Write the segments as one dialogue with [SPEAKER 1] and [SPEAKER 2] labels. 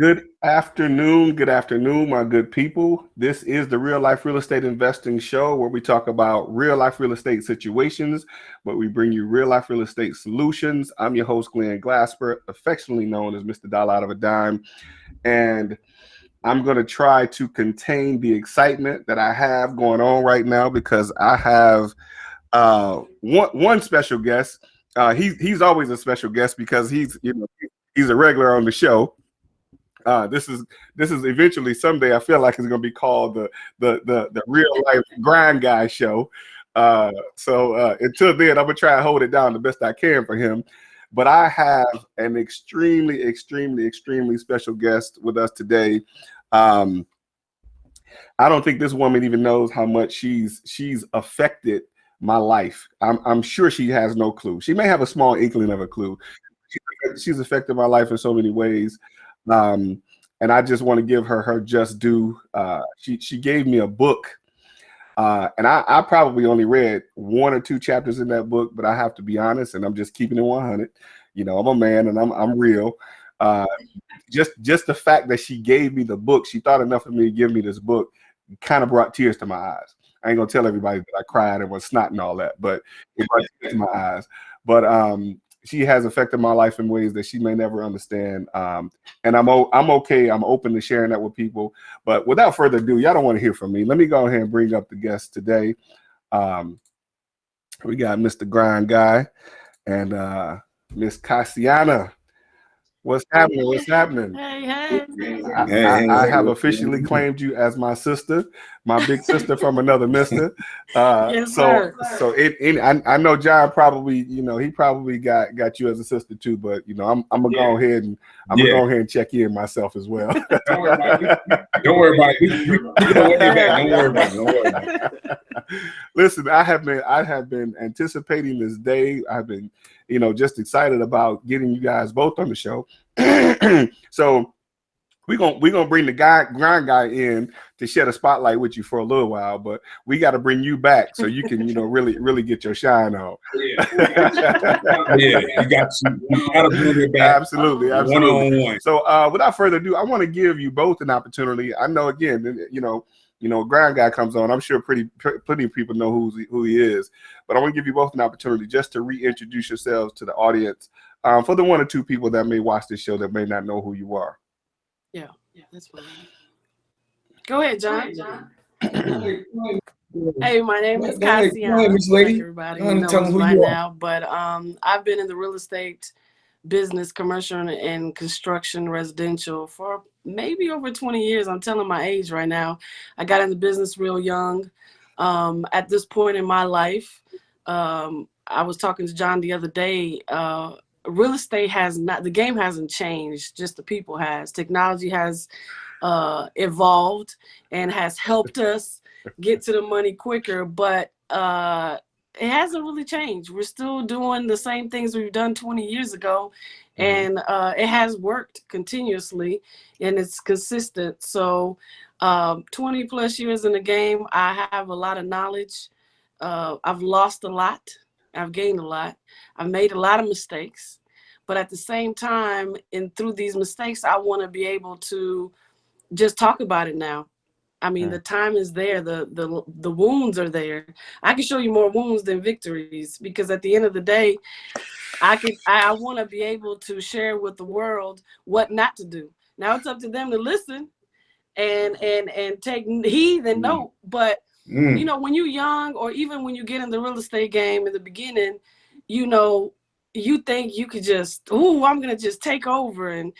[SPEAKER 1] Good afternoon, my good people. This is the Real Life Real Estate Investing Show where we talk about real life real estate situations, but we bring you real life real estate solutions. I'm your host, Glenn Glasper, affectionately known as Mr. Dollar Out of a Dime. And I'm going to try to contain the excitement that I have going on right now because I have one special guest. He's always a special guest because he's a regular on the show. This is eventually someday I feel like it's going to be called the real life grind guy show. So until then, I'm gonna try and hold it down the best I can for him. But I have an extremely special guest with us today. I don't think this woman even knows how much she's affected my life. I'm sure she has no clue. She may have a small inkling of a clue. She's affected my life in so many ways. And I just want to give her just due. She gave me a book, and I probably only read 1 or 2 chapters in that book, but I have to be honest, and I'm just keeping it 100. I'm a man, and I'm real. Just the fact that she gave me the book, she thought enough of me to give me this book, kind of brought tears to my eyes. I ain't gonna tell everybody that I cried and was snot and all that, but it brought tears to my eyes. But she has affected my life in ways that she may never understand. And I'm okay. I'm open to sharing that with people. But without further ado, y'all don't want to hear from me. Let me go ahead and bring up the guest today. We got Mr. Grind Guy and Miss Casiana. What's happening?
[SPEAKER 2] Hey.
[SPEAKER 1] I have officially claimed you as my sister, my big sister from another mister.
[SPEAKER 2] Yes, sir.
[SPEAKER 1] So I know John probably, he probably got you as a sister too, but I'm gonna go ahead and check in myself as well.
[SPEAKER 3] Don't worry about it. We gonna way back. Don't worry about it.
[SPEAKER 1] Listen, I have been anticipating this day. I've been, just excited about getting you guys both on the show. So we're gonna bring the grind guy in to shed a spotlight with you for a little while, but we got to bring you back so you can really get your shine on.
[SPEAKER 3] Yeah, you got to bring it back.
[SPEAKER 1] Absolutely.
[SPEAKER 3] One-on-one.
[SPEAKER 1] So without further ado, I want to give you both an opportunity. I know, again, grind guy comes on. I'm sure plenty of people know who he is, but I want to give you both an opportunity just to reintroduce yourselves to the audience for the 1 or 2 people that may watch this show that may not know who you are.
[SPEAKER 2] Yeah, that's fine. Go ahead, John. Hey, my name is Casiana.
[SPEAKER 3] Miss Lady.
[SPEAKER 2] Everybody knows by now, but I've been in the real estate business, commercial and construction, residential for maybe over 20 years. I'm telling my age right now. I got in the business real young. At this point in my life, I was talking to John the other day. Real estate the game hasn't changed, just the people has. Technology has evolved and has helped us get to the money quicker, but it hasn't really changed. We're still doing the same things we've done 20 years ago, and it has worked continuously, and it's consistent. So 20 plus years in the game, I have a lot of knowledge. I've lost a lot. I've gained a lot. I've made a lot of mistakes, but at the same time, and through these mistakes, I want to be able to just talk about it now. I mean, the time is there. The wounds are there. I can show you more wounds than victories, because at the end of the day, I want to be able to share with the world what not to do. Now it's up to them to listen and take heed and note. But when you're young, or even when you get in the real estate game in the beginning, you think you could just, I'm going to just take over. And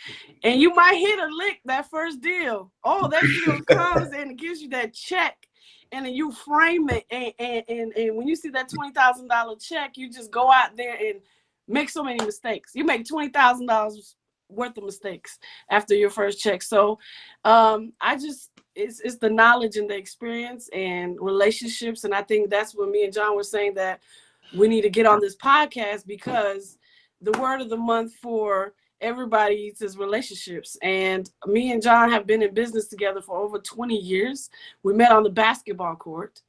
[SPEAKER 2] you might hit a lick that first deal. Oh, that deal comes and it gives you that check. And then you frame it. And when you see that $20,000 check, you just go out there and make so many mistakes. You make $20,000 worth of mistakes after your first check. So it's the knowledge and the experience and relationships. And I think that's what me and John were saying, that we need to get on this podcast, because the word of the month for everybody is relationships. And me and John have been in business together for over 20 years. We met on the basketball court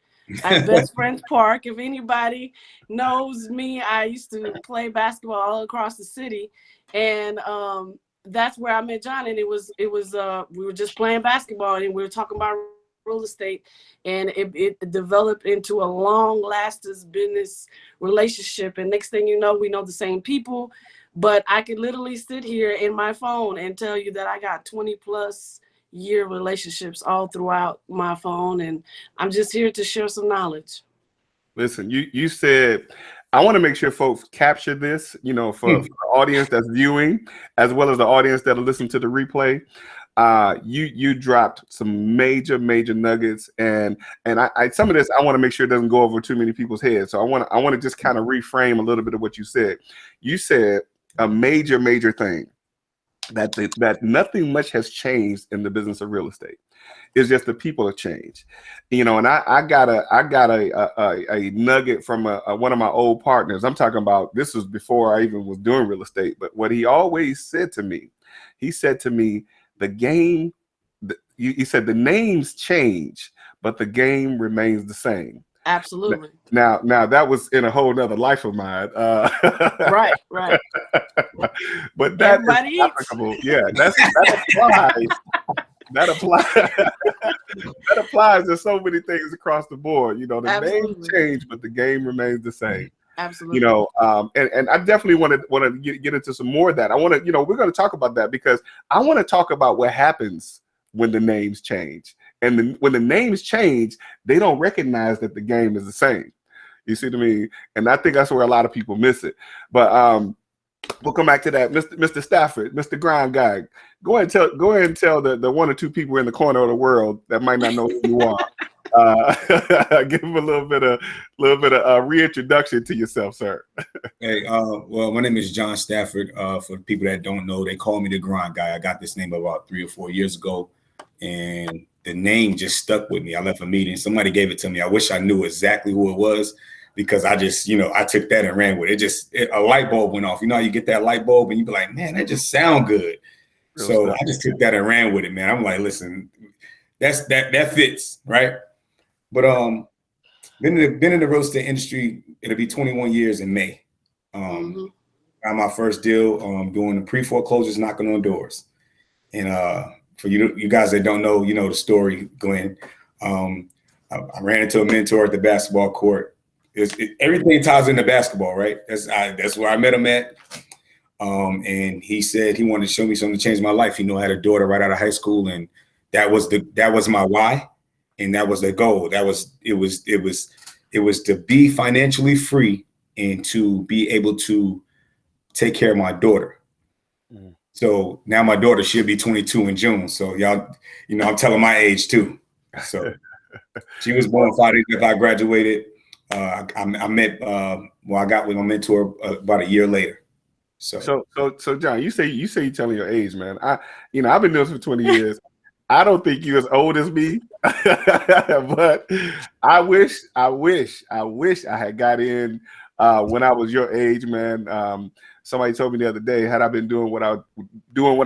[SPEAKER 2] at Best Friends Park. If anybody knows me, I used to play basketball all across the city. And that's where I met John, and it was we were just playing basketball, and we were talking about real estate, and it developed into a long-lasting business relationship. And next thing you know, we know the same people. But I could literally sit here in my phone and tell you that I got 20+ year relationships all throughout my phone, and I'm just here to share some knowledge.
[SPEAKER 1] Listen, you said, I want to make sure folks capture this, for the audience that's viewing, as well as the audience that'll listen to the replay. You dropped some major nuggets, and I some of this I want to make sure it doesn't go over too many people's heads. So I want to just kind of reframe a little bit of what you said. You said a major thing that nothing much has changed in the business of real estate. It's just the people have changed, and I got a nugget from one of my old partners. I'm talking about, this was before I even was doing real estate, but what he always said to me, he said to me, the game, he said the names change, but the game remains the same.
[SPEAKER 2] Absolutely.
[SPEAKER 1] Now that was in a whole nother life of mine.
[SPEAKER 2] Right.
[SPEAKER 1] But that is applicable. Yeah, that applies. That applies to so many things across the board. The
[SPEAKER 2] Absolutely.
[SPEAKER 1] names change, but the game remains the same.
[SPEAKER 2] Absolutely.
[SPEAKER 1] And I definitely want to get into some more of that. I want to, we're going to talk about that, because I want to talk about what happens when the names change. And when the names change, they don't recognize that the game is the same. You see what I mean? And I think that's where a lot of people miss it. But we'll come back to that. Mr. Stafford, Mr. Grind Guy, go ahead and tell the one or two people in the corner of the world that might not know who you are. Give them a little bit of reintroduction to yourself, sir.
[SPEAKER 3] Hey, well, my name is John Stafford. For the people that don't know, they call me the Grind Guy. I got this name about 3 or 4 years ago, and the name just stuck with me. I left a meeting, somebody gave it to me. I wish I knew exactly who it was, because I just, I took that and ran with it. A light bulb went off. How you get that light bulb and you be like, man, that just sound good. Real so stuff. I just took that and ran with it, man. I'm like, listen, that fits, right? But been in the real estate industry. It'll be 21 years in May. Got my first deal doing the pre-foreclosures, knocking on doors. And for you guys that don't know, the story, Glenn. I ran into a mentor at the basketball court. Everything ties into basketball, right? That's where I met him at. And he said he wanted to show me something to change my life. I had a daughter right out of high school, and that was my why, and that was the goal. It was to be financially free and to be able to take care of my daughter. Mm. So now my daughter should be 22 in June. So y'all, I'm telling my age too. So she was born 5 days after I graduated. I got with my mentor about a year later. So
[SPEAKER 1] John, you say you're telling your age, man. I've been doing this for 20 years. I don't think you're as old as me, but I wish I had got in when I was your age, man. Somebody told me the other day, had I been doing what I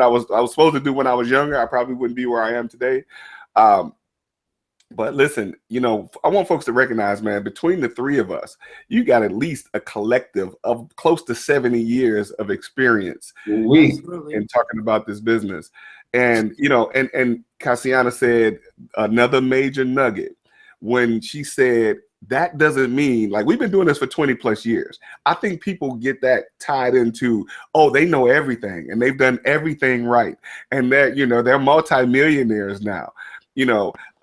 [SPEAKER 1] was supposed to do when I was younger, I probably wouldn't be where I am today. But listen, I want folks to recognize, man, between the three of us, you got at least a collective of close to 70 years of experience in talking about this business. And, and Casiana said another major nugget when she said, that doesn't mean, like, we've been doing this for 20+ years. I think people get that tied into, oh, they know everything and they've done everything right. And that, they're multimillionaires now.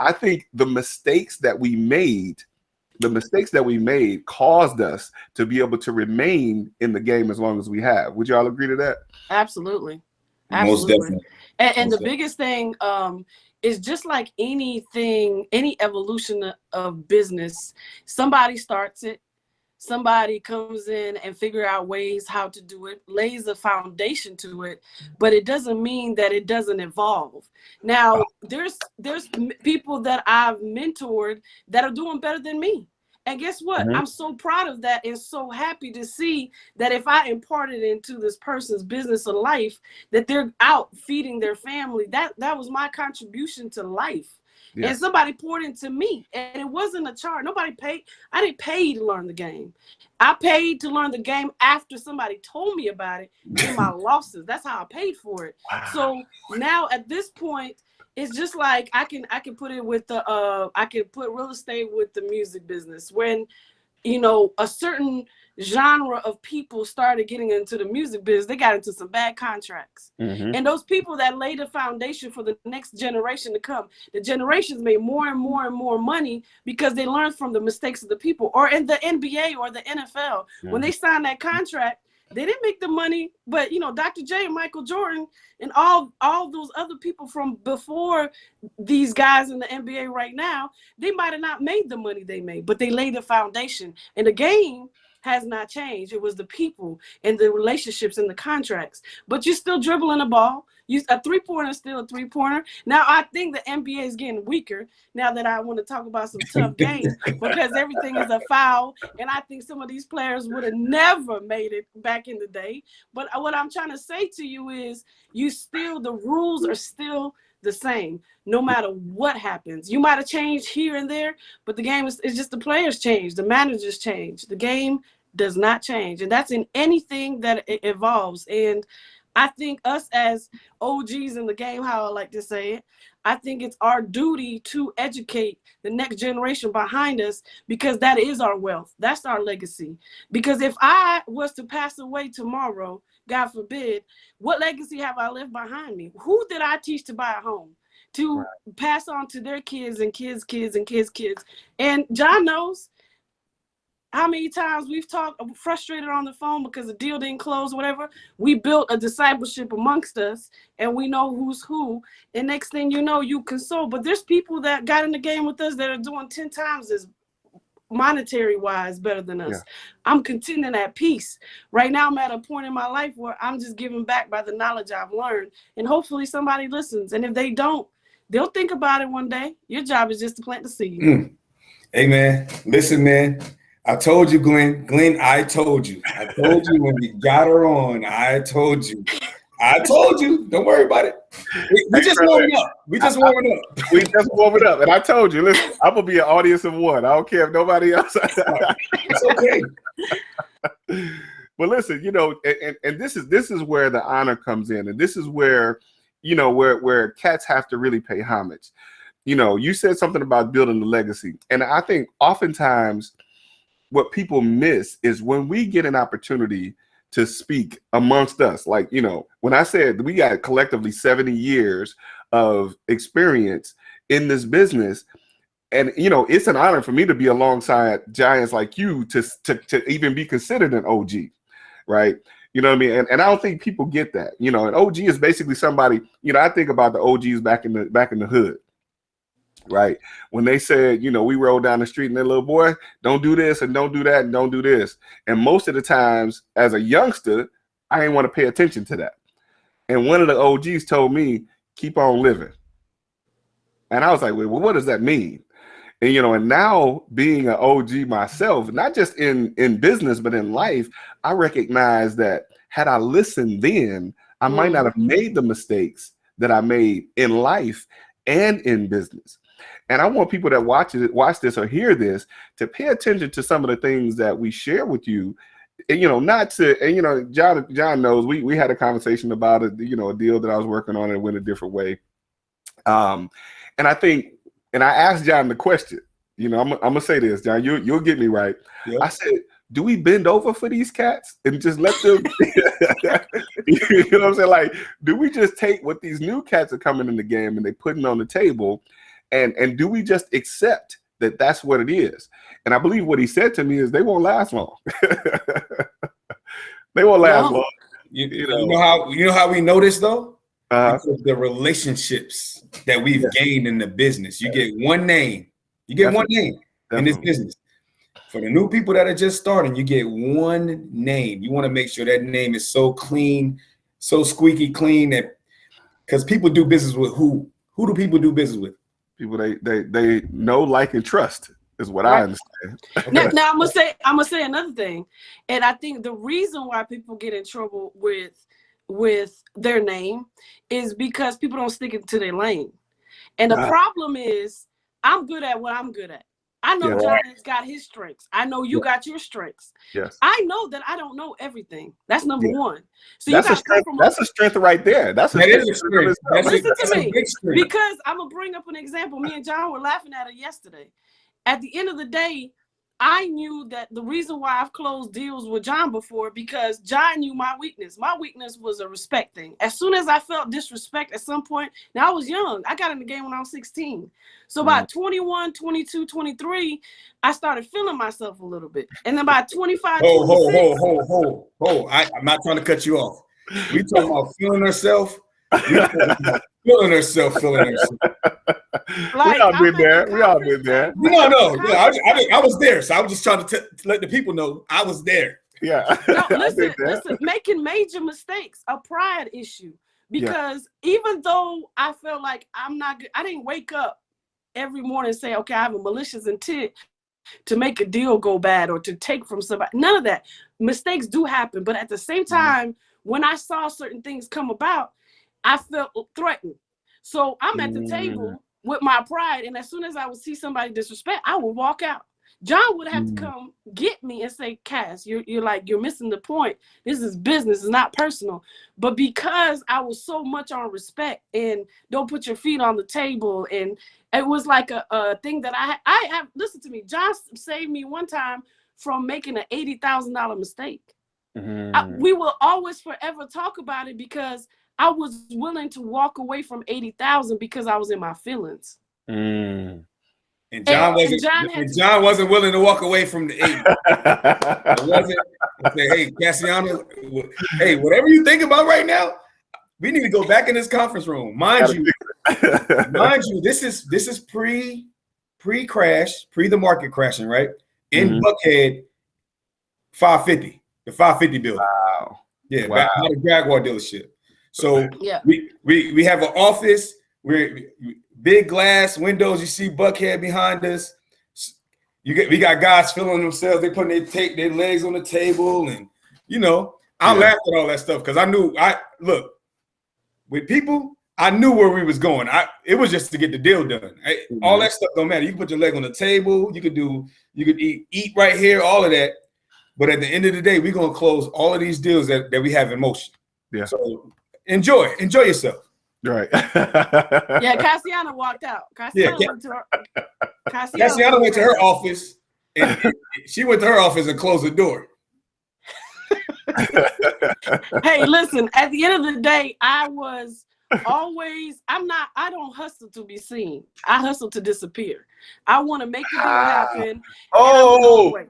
[SPEAKER 1] I think the mistakes that we made caused us to be able to remain in the game as long as we have. Would y'all agree to that?
[SPEAKER 2] Absolutely.
[SPEAKER 3] Most definitely.
[SPEAKER 2] And the biggest thing is, just like anything, any evolution of business, somebody starts it, somebody comes in and figure out ways how to do it, lays a foundation to it, but it doesn't mean that it doesn't evolve. Now, there's people that I've mentored that are doing better than me. And guess what? Mm-hmm. I'm so proud of that and so happy to see that if I imparted into this person's business or life, that they're out feeding their family. That was my contribution to life. And somebody poured into me, and it wasn't a charge. Nobody paid. I didn't pay to learn the game. I paid to learn the game after somebody told me about it in my losses. That's how I paid for it.
[SPEAKER 1] Wow.
[SPEAKER 2] So now at this point, it's just like I can put it with the I can put real estate with the music business. When a certain genre of people started getting into the music business, they got into some bad contracts. And those people that laid the foundation for the next generation to come, the generations made more and more and more money because they learned from the mistakes of the people. Or in the NBA or the NFL, when they signed that contract, they didn't make the money, but Dr. J and Michael Jordan and all those other people from before these guys in the NBA right now, they might have not made the money they made, but they laid the foundation. And the game has not changed. It was the people and the relationships and the contracts. But you're still dribbling a ball. A three-pointer is still a three-pointer. Now, I think the NBA is getting weaker now that I want to talk about some tough games because everything is a foul. And I think some of these players would have never made it back in the day. But what I'm trying to say to you is the rules are still the same, no matter what happens. You might have changed here and there, but the game is just the players change, the managers change. The game does not change. And that's in anything that it evolves. And I think us as OGs in the game, how I like to say it, I think it's our duty to educate the next generation behind us because that is our wealth. That's our legacy. Because if I was to pass away tomorrow, God forbid, what legacy have I left behind me? Who did I teach to buy a home? To pass on to their kids and kids' kids and kids' kids. And John knows how many times we've talked frustrated on the phone because the deal didn't close, whatever. We built a discipleship amongst us and we know who's who. And next thing you know, you console. But there's people that got in the game with us that are doing 10 times as monetary wise better than us. I'm content in that peace. Right now, I'm at a point in my life where I'm just giving back by the knowledge I've learned. And hopefully somebody listens. And if they don't, they'll think about it one day. Your job is just to plant the seed.
[SPEAKER 3] Hey, man, listen, man. I told you, Glenn. Glenn, I told you. I told you when we got her on. I told you. Don't worry about it. We just warming up. We just warming up.
[SPEAKER 1] And I told you, listen, I'm going to be an audience of one. I don't care if nobody else.
[SPEAKER 3] It's okay.
[SPEAKER 1] But listen, and this is where the honor comes in. And this is where, where cats have to really pay homage. You said something about building the legacy. And I think oftentimes what people miss is when we get an opportunity to speak amongst us. Like, when I said we got collectively 70 years of experience in this business, and, it's an honor for me to be alongside giants like you to even be considered an OG, right? You know what I mean? And I don't think people get that. An OG is basically somebody, I think about the OGs back in the hood. Right. When they said, we rolled down the street and that little boy, don't do this and don't do that and don't do this. And most of the times as a youngster, I didn't want to pay attention to that. And one of the OGs told me, keep on living. And I was like, well, what does that mean? And, and now being an OG myself, not just in business, but in life, I recognize that had I listened then, I might not have made the mistakes that I made in life and in business. And I want people that watch this or hear this to pay attention to some of the things that we share with you. And, John knows we had a conversation about it, a deal that I was working on and it went a different way. And I asked John the question, I'm gonna say this, John, you'll get me right. Yep. I said, do we bend over for these cats and just let them, you know what I'm saying? Like, do we just take what these new cats are coming in the game and they putting on the table, and do we just accept that that's what it is? And I believe what he said to me is they won't last long. They won't last long.
[SPEAKER 3] You know how we know this though? Because the relationships that we've gained in the business. You get one name. In this business. For the new people that are just starting, you get one name. You want to make sure that name is so clean, so squeaky clean, that because people do business with who? Who do people do business with?
[SPEAKER 1] People they know, like, and trust is what I understand.
[SPEAKER 2] Now I'm gonna say another thing, and I think the reason why people get in trouble with their name is because people don't stick it to their lane. And the problem is, I'm good at what I'm good at. I know John has got his strengths. I know you got your strengths.
[SPEAKER 1] Yes.
[SPEAKER 2] I know that I don't know everything. That's number one. So
[SPEAKER 1] that's a strength. That's a strength right there. Listen
[SPEAKER 2] to me, because I'm gonna bring up an example. Me and John were laughing at it yesterday. At the end of the day, I knew that the reason why I've closed deals with John before, because John knew my weakness. My weakness was a respect thing. As soon as I felt disrespect at some point, now I was young. I got in the game when I was 16. So by 21, 22, 23, I started feeling myself a little bit. And then by 25, 26.
[SPEAKER 3] I'm not trying to cut you off. We talking about feeling herself. Feeling herself.
[SPEAKER 1] Like, we all been there.
[SPEAKER 3] No. I was there, so I was just trying to let the people know I was there.
[SPEAKER 1] Yeah.
[SPEAKER 2] No, listen. Making major mistakes, a pride issue, because even though I felt like I'm not good, I didn't wake up every morning and say, okay, I have a malicious intent to make a deal go bad or to take from somebody. None of that. Mistakes do happen, but at the same time, when I saw certain things come about, I felt threatened. So I'm at the table with my pride, and as soon as I would see somebody disrespect, I would walk out. John would have to come get me and say, Cass, you're missing the point. This is business, it's not personal. But because I was so much on respect and don't put your feet on the table, and it was like a thing that I have. Listen to me, John saved me one time from making an $80,000 mistake. We will always forever talk about it because I was willing to walk away from 80,000 because I was in my feelings.
[SPEAKER 3] And John wasn't willing to walk away from the 80. It wasn't. I said, hey, Casiana, hey, whatever you think about right now, we need to go back in this conference room. Mind you, this is pre-crash, pre the market crashing, right? In Buckhead, 550, the 550 building.
[SPEAKER 1] Wow.
[SPEAKER 3] Yeah, back by the Jaguar dealership. So we have an office. We're big glass windows. You see Buckhead behind us. We got guys feeling themselves. They putting their legs on the table, and I laughed at all that stuff because I knew with people. I knew where we was going. It was just to get the deal done. All that stuff don't matter. You can put your leg on the table. You could eat right here. All of that. But at the end of the day, we're gonna close all of these deals that we have in motion. Yeah. So enjoy yourself.
[SPEAKER 1] Right.
[SPEAKER 2] Yeah, Casiana walked out. Casiana
[SPEAKER 3] went to her office, and she went to her office and closed the door.
[SPEAKER 2] Hey, listen, at the end of the day, I don't hustle to be seen. I hustle to disappear. I want to make the deal happen.
[SPEAKER 1] Hold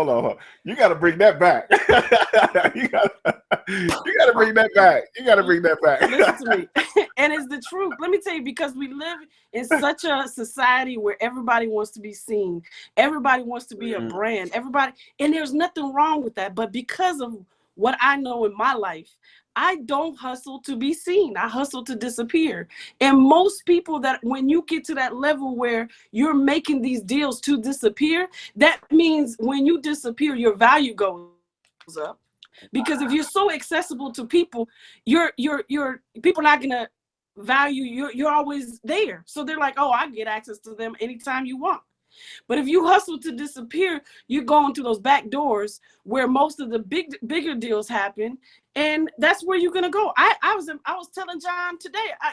[SPEAKER 1] on. You got to bring that back. You got to bring that back.
[SPEAKER 2] Listen to me. And it's the truth. Let me tell you, because we live in such a society where everybody wants to be seen. Everybody wants to be a brand. And there's nothing wrong with that. But because of what I know in my life, I don't hustle to be seen. I hustle to disappear. And most people, that when you get to that level where you're making these deals to disappear, that means when you disappear, your value goes up. Because if you're so accessible to people, you're people not gonna value you. You're always there. So they're like, oh, I get access to them anytime you want. But if you hustle to disappear, you're going through those back doors where most of the bigger deals happen, and that's where you're gonna go. I was telling John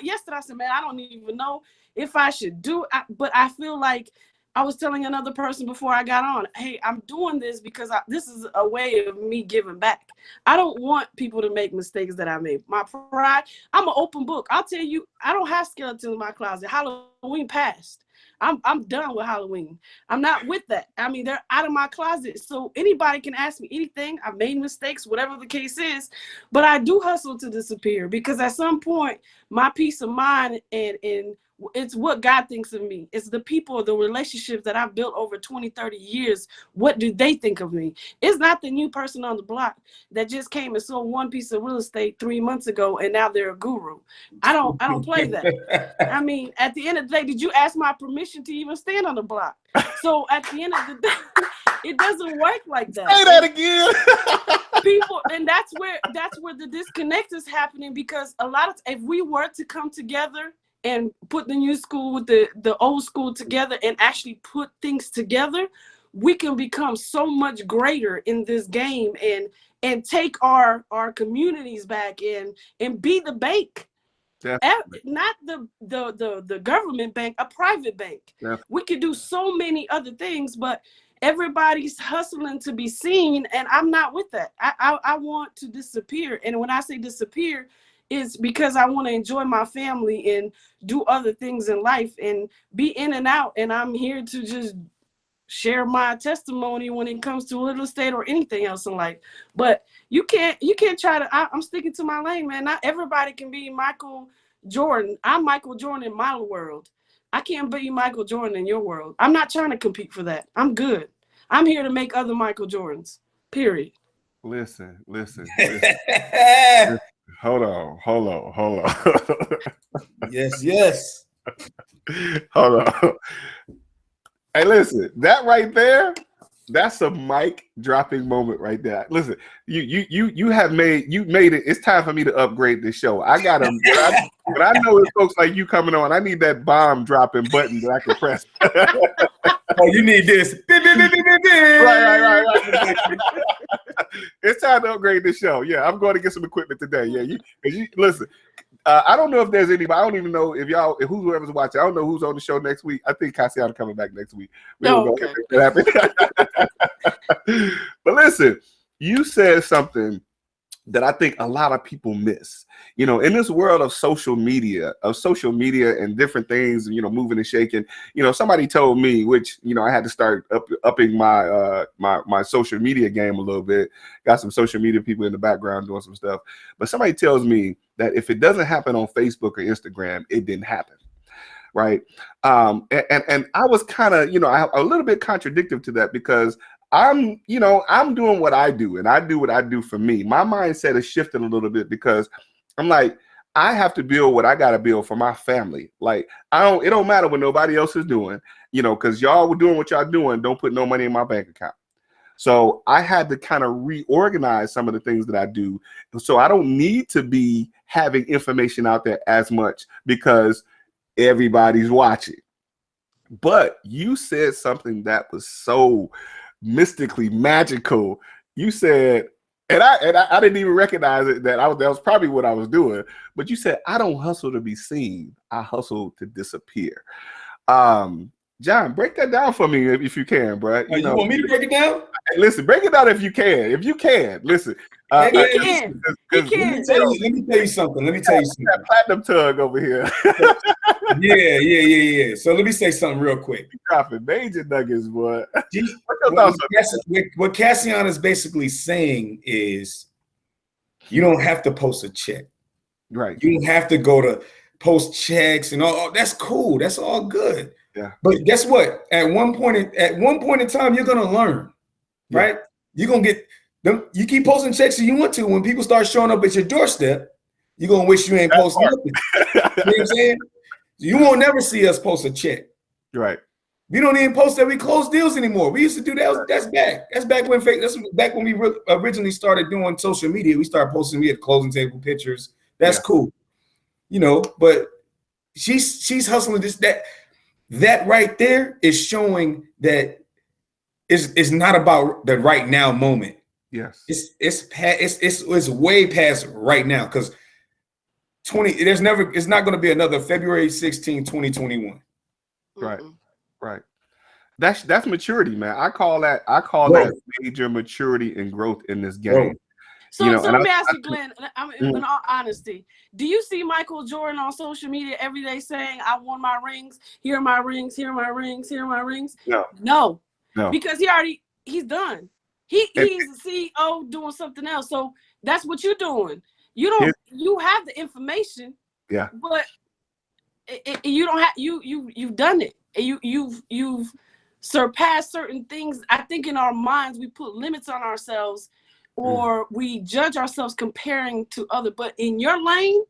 [SPEAKER 2] yesterday. I said, man, I don't even know if I should do it, but I feel like I was telling another person before I got on, hey, I'm doing this because this is a way of me giving back. I don't want people to make mistakes that I made. My pride, I'm an open book. I'll tell you, I don't have skeletons in my closet. Halloween passed. I'm done with Halloween. I'm not with that. I mean, they're out of my closet. So anybody can ask me anything. I've made mistakes, whatever the case is. But I do hustle to disappear because at some point, my peace of mind and it's what God thinks of me. It's the people, the relationships that I've built over 20, 30 years. What do they think of me? It's not the new person on the block that just came and sold one piece of real estate 3 months ago and now they're a guru. I don't play that. I mean, at the end of the day, did you ask my permission to even stand on the block? So at the end of the day, it doesn't work like that.
[SPEAKER 1] Say that again.
[SPEAKER 2] People, and that's where the disconnect is happening, because a lot of if we were to come together and put the new school with the old school together and actually put things together, we can become so much greater in this game and take our communities back and be the bank. Not the government bank, a private bank. We could do so many other things, but everybody's hustling to be seen, and I'm not with that. I want to disappear, and when I say disappear, it's because I want to enjoy my family and do other things in life and be in and out, and I'm here to just share my testimony when it comes to real estate or anything else in life. But you can't try to, I'm sticking to my lane, man. Not everybody can be Michael Jordan. I'm Michael Jordan in my world. I can't be Michael Jordan in your world. I'm not trying to compete for that. I'm good. I'm here to make other Michael Jordans, period.
[SPEAKER 1] Listen. Hold on.
[SPEAKER 3] Yes.
[SPEAKER 1] Hold on. Hey, listen, that right there, that's a mic dropping moment right there. Listen, you made it. It's time for me to upgrade this show. I got them, but I know it's folks like you coming on. I need that bomb dropping button that I can press.
[SPEAKER 3] Oh, you need this.
[SPEAKER 1] Right. It's time to upgrade this show. Yeah, I'm going to get some equipment today. Yeah, you listen. I don't know if there's anybody. I don't even know if whoever's watching. I don't know who's on the show next week. I think Casiana coming back next week.
[SPEAKER 2] Okay.
[SPEAKER 1] But listen, you said something that I think a lot of people miss. You know, in this world of social media and different things, you know, moving and shaking. You know, somebody told me, which, you know, I had to start upping my my social media game a little bit. Got some social media people in the background doing some stuff. But somebody tells me that if it doesn't happen on Facebook or Instagram, it didn't happen. Right. And I was kind of, you know, a little bit contradictory to that because I'm doing what I do and I do what I do for me. My mindset has shifted a little bit because I'm like, I have to build what I got to build for my family. Like, it don't matter what nobody else is doing, you know, because y'all were doing what y'all doing. Don't put no money in my bank account. So I had to kind of reorganize some of the things that I do. So I don't need to be having information out there as much because everybody's watching. But you said something that was so mystically magical. You said, and I didn't even recognize it, that was probably what I was doing. But you said, I don't hustle to be seen. I hustle to disappear. John, break that down for me if you can, bro.
[SPEAKER 3] You want me to break it down?
[SPEAKER 1] Listen, break it down if you can. If you can, listen.
[SPEAKER 2] He can.
[SPEAKER 3] Let me tell you something.
[SPEAKER 1] That platinum tug over here.
[SPEAKER 3] Yeah. So let me say something real quick.
[SPEAKER 1] Dropping major nuggets, boy.
[SPEAKER 3] What Casiana is basically saying is, you don't have to post a check.
[SPEAKER 1] Right.
[SPEAKER 3] You don't have to go to post checks and all. That's cool. That's all good.
[SPEAKER 1] Yeah.
[SPEAKER 3] But guess what? At one point in time, you're gonna learn, right? You're gonna get them. You keep posting checks if you want to. When people start showing up at your doorstep, you're gonna wish you ain't posting nothing. You know what I'm saying? You won't never see us post a check.
[SPEAKER 1] Right.
[SPEAKER 3] We don't even post that we close deals anymore. We used to do that. That's back when we originally started doing social media. We started posting. We had closing table pictures. That's cool, you know. But she's hustling this that right there is showing that it's not about the right now moment.
[SPEAKER 1] Yes,
[SPEAKER 3] it's way past right now because it's not going to be another February 16, 2021.
[SPEAKER 1] Right. Right. That's maturity, man. I call that major maturity and growth in this game.
[SPEAKER 3] Bro.
[SPEAKER 2] So let me ask you, Glenn, in all honesty, do you see Michael Jordan on social media every day saying, I won my rings, here are my rings, here are my rings, here are my rings? No. Because he's done. He's the CEO doing something else. So that's what you're doing. You have the information.
[SPEAKER 1] Yeah.
[SPEAKER 2] But you don't have you've done it. You've surpassed certain things. I think in our minds we put limits on ourselves or we judge ourselves comparing to others. But in your lane,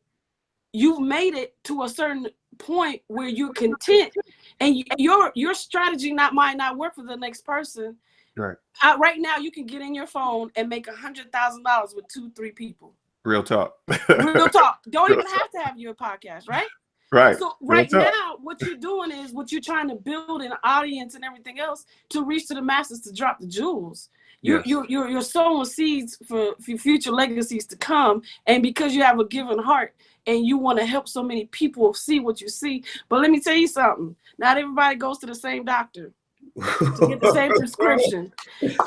[SPEAKER 2] you've made it to a certain point where you're content, and your strategy might not work for the next person.
[SPEAKER 1] Right.
[SPEAKER 2] Right now, you can get in your phone and make $100,000 with 2-3 people.
[SPEAKER 1] Real talk.
[SPEAKER 2] Real talk. Don't even have to have your podcast, right?
[SPEAKER 1] Right.
[SPEAKER 2] So right now, what you're doing is what you're trying to build an audience and everything else to reach to the masses to drop the jewels. You're sowing seeds for future legacies to come, and because you have a given heart and you want to help so many people see what you see. But let me tell you something. Not everybody goes to the same doctor to get the same prescription.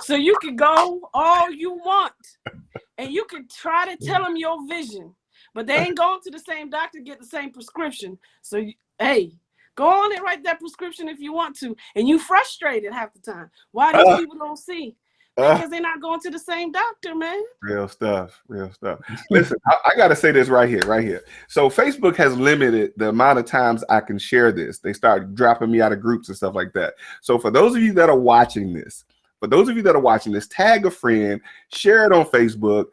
[SPEAKER 2] So you can go all you want, and you can try to tell them your vision, but they ain't going to the same doctor to get the same prescription. So hey, go on and write that prescription if you want to, and you frustrated half the time. Why these people don't see? Because they're not going to the same doctor, man.
[SPEAKER 1] Real stuff. Listen, I got to say this right here. So Facebook has limited the amount of times I can share this. They start dropping me out of groups and stuff like that. So for those of you that are watching this, tag a friend, share it on Facebook,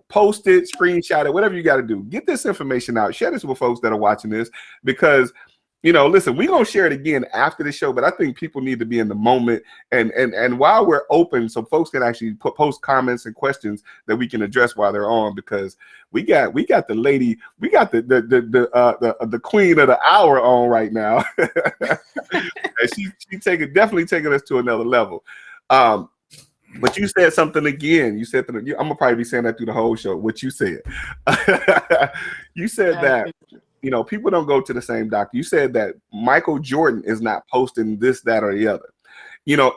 [SPEAKER 1] post it, screenshot it, whatever you got to do. Get this information out. Share this with folks that are watching this, because listen, we're going to share it again after the show, but I think people need to be in the moment. And while we're open, so folks can actually post comments and questions that we can address while they're on, because we got the lady, we got the queen of the hour on right now. And she's definitely taking us to another level. But you said something again. You said that, I'm going to probably be saying that through the whole show, what you said. You said that people don't go to the same doctor. You said that Michael Jordan is not posting this, that, or the other.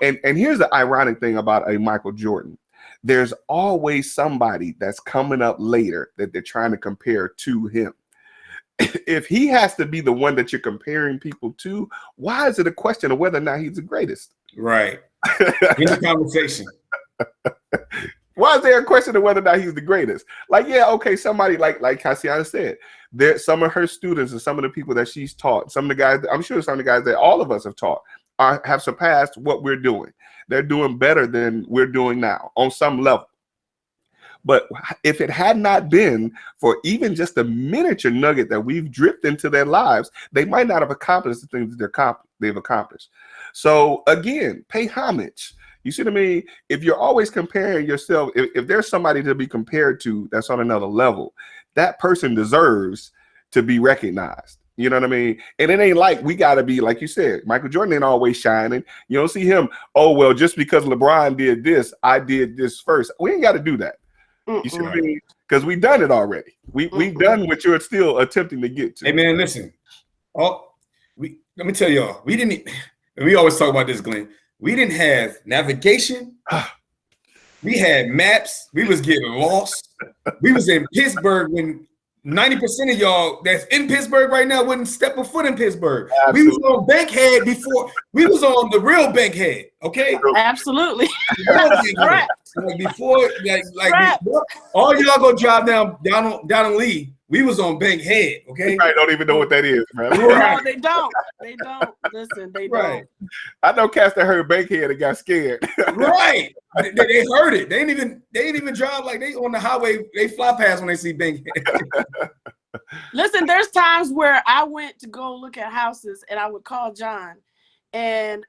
[SPEAKER 1] And here's the ironic thing about a Michael Jordan. There's always somebody that's coming up later that they're trying to compare to him. If he has to be the one that you're comparing people to, why is it a question of whether or not he's the greatest?
[SPEAKER 3] Right. In the conversation.
[SPEAKER 1] Why is there a question of whether or not he's the greatest? Like, yeah, okay, somebody like Casiana said, there, some of her students and some of the people that she's taught, some of the guys, I'm sure some of the guys that all of us have taught have surpassed what we're doing. They're doing better than we're doing now on some level. But if it had not been for even just a miniature nugget that we've dripped into their lives, they might not have accomplished the things that they've accomplished. So again, pay homage. You see what I mean? If you're always comparing yourself, if there's somebody to be compared to that's on another level, that person deserves to be recognized. You know what I mean? And it ain't like we got to be, like you said, Michael Jordan ain't always shining. You don't see him, oh, well, just because LeBron did this, I did this first. We ain't got to do that. You see what I mean? Because we've done it already. We've done what you're still attempting to get to.
[SPEAKER 3] Hey, man, listen. Let me tell y'all, we always talk about this, Glenn. We didn't have navigation. We had maps. We was getting lost. We was in Pittsburgh when 90% of y'all that's in Pittsburgh right now wouldn't step a foot in Pittsburgh. Absolutely. We was on Bankhead before. We was on the real Bankhead. Okay.
[SPEAKER 2] Absolutely.
[SPEAKER 3] Right. Before all y'all go drive down in Lee. We was on Bankhead. Okay.
[SPEAKER 1] I don't even know what that is, man.
[SPEAKER 2] No, they don't. They don't. Listen, they don't.
[SPEAKER 1] I know cats that heard Bankhead and got scared.
[SPEAKER 3] Right. They heard it. They ain't even drive like they on the highway. They fly past when they see Bankhead.
[SPEAKER 2] Listen, there's times where I went to go look at houses and I would call John, and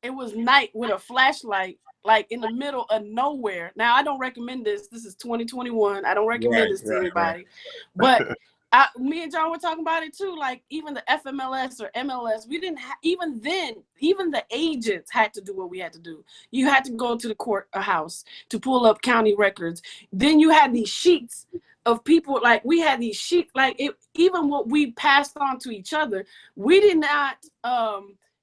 [SPEAKER 2] it was night with a flashlight, like in the middle of nowhere. Now, I don't recommend this. This is 2021. I don't recommend this to anybody. But me and John were talking about it too. Like even the FMLS or MLS, we didn't even then, even the agents had to do what we had to do. You had to go to the courthouse to pull up county records. Then you had these sheets of people, like we had these sheets, like even what we passed on to each other, we did not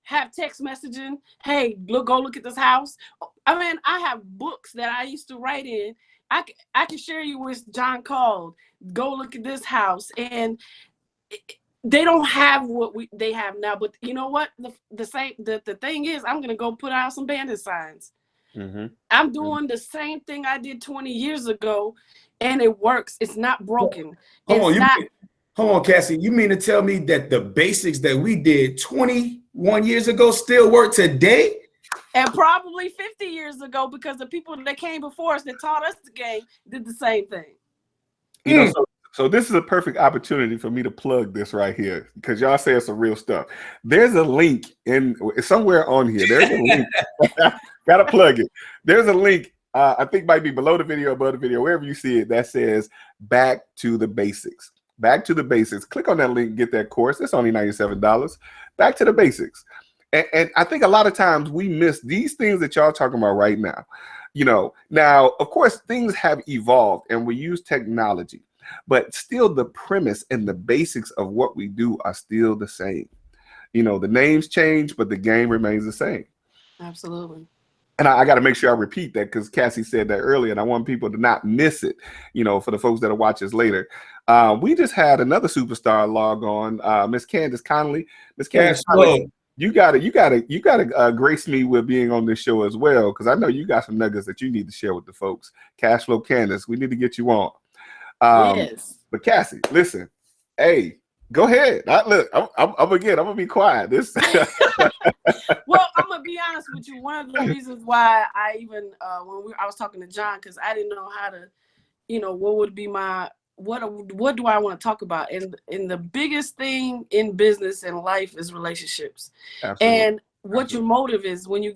[SPEAKER 2] have text messaging. Hey, go look at this house. I mean, I have books that I used to write in. I can share you with John called. Go look at this house, and they don't have what they have now. But you know what? The thing is, I'm gonna go put out some bandit signs. Mm-hmm. I'm doing the same thing I did 20 years ago, and it works. It's not broken.
[SPEAKER 3] Hold on, Cassie. You mean to tell me that the basics that we did 21 years ago still work today?
[SPEAKER 2] And probably 50 years ago, because the people that came before us that taught us the game did the same thing.
[SPEAKER 1] You know, so this is a perfect opportunity for me to plug this right here, because y'all say it's some real stuff. There's a link somewhere on here. There's a link. Gotta plug it. There's a link. I think might be below the video, above the video, wherever you see it, that says "Back to the Basics." Back to the basics. Click on that link, get that course. It's only $97. Back to the basics. And I think a lot of times we miss these things that y'all talking about right now. Now, of course, things have evolved and we use technology, but still the premise and the basics of what we do are still the same. The names change, but the game remains the same.
[SPEAKER 2] Absolutely.
[SPEAKER 1] And I got to make sure I repeat that because Cassie said that earlier, and I want people to not miss it, for the folks that'll watch us later. We just had another superstar log on, Miss Candace Connolly. Miss Candace Connolly, you gotta grace me with being on this show as well, because I know you got some nuggets that you need to share with the folks. Cash Flow Candace, we need to get you on.
[SPEAKER 2] Yes.
[SPEAKER 1] But Cassie, listen, hey, go ahead. I'm gonna be quiet. This.
[SPEAKER 2] Well, I'm gonna be honest with you. One of the reasons why I even I was talking to John, because I didn't know how to, what would be my what do I want to talk about? And the biggest thing in business and life is relationships. Absolutely. And what your motive is when you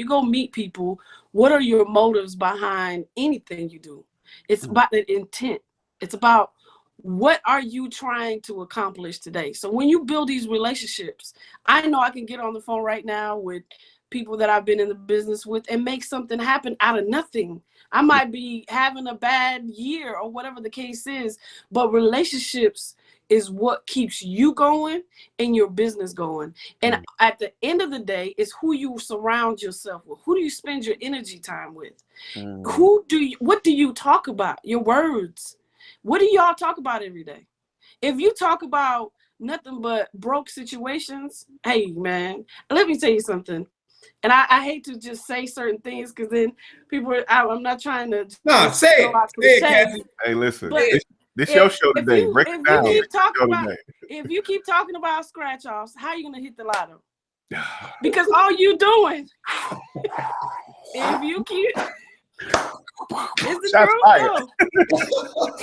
[SPEAKER 2] go meet people. What are your motives behind anything you do? It's about the intent. It's about what are you trying to accomplish today? So when you build these relationships, I know I can get on the phone right now with people that I've been in the business with and make something happen out of nothing. I might be having a bad year or whatever the case is, but relationships is what keeps you going and your business going. And at the end of the day, it's who you surround yourself with. Who do you spend your energy time with? What do you talk about? Your words. What do y'all talk about every day? If you talk about nothing but broke situations, hey man, let me tell you something. And I hate to just say certain things because then people I'm not trying to
[SPEAKER 3] say it, Kathy.
[SPEAKER 1] Hey, listen, this your show today.
[SPEAKER 2] If you keep talking about scratch offs, how are you gonna hit the lotto? Because all you doing, if you keep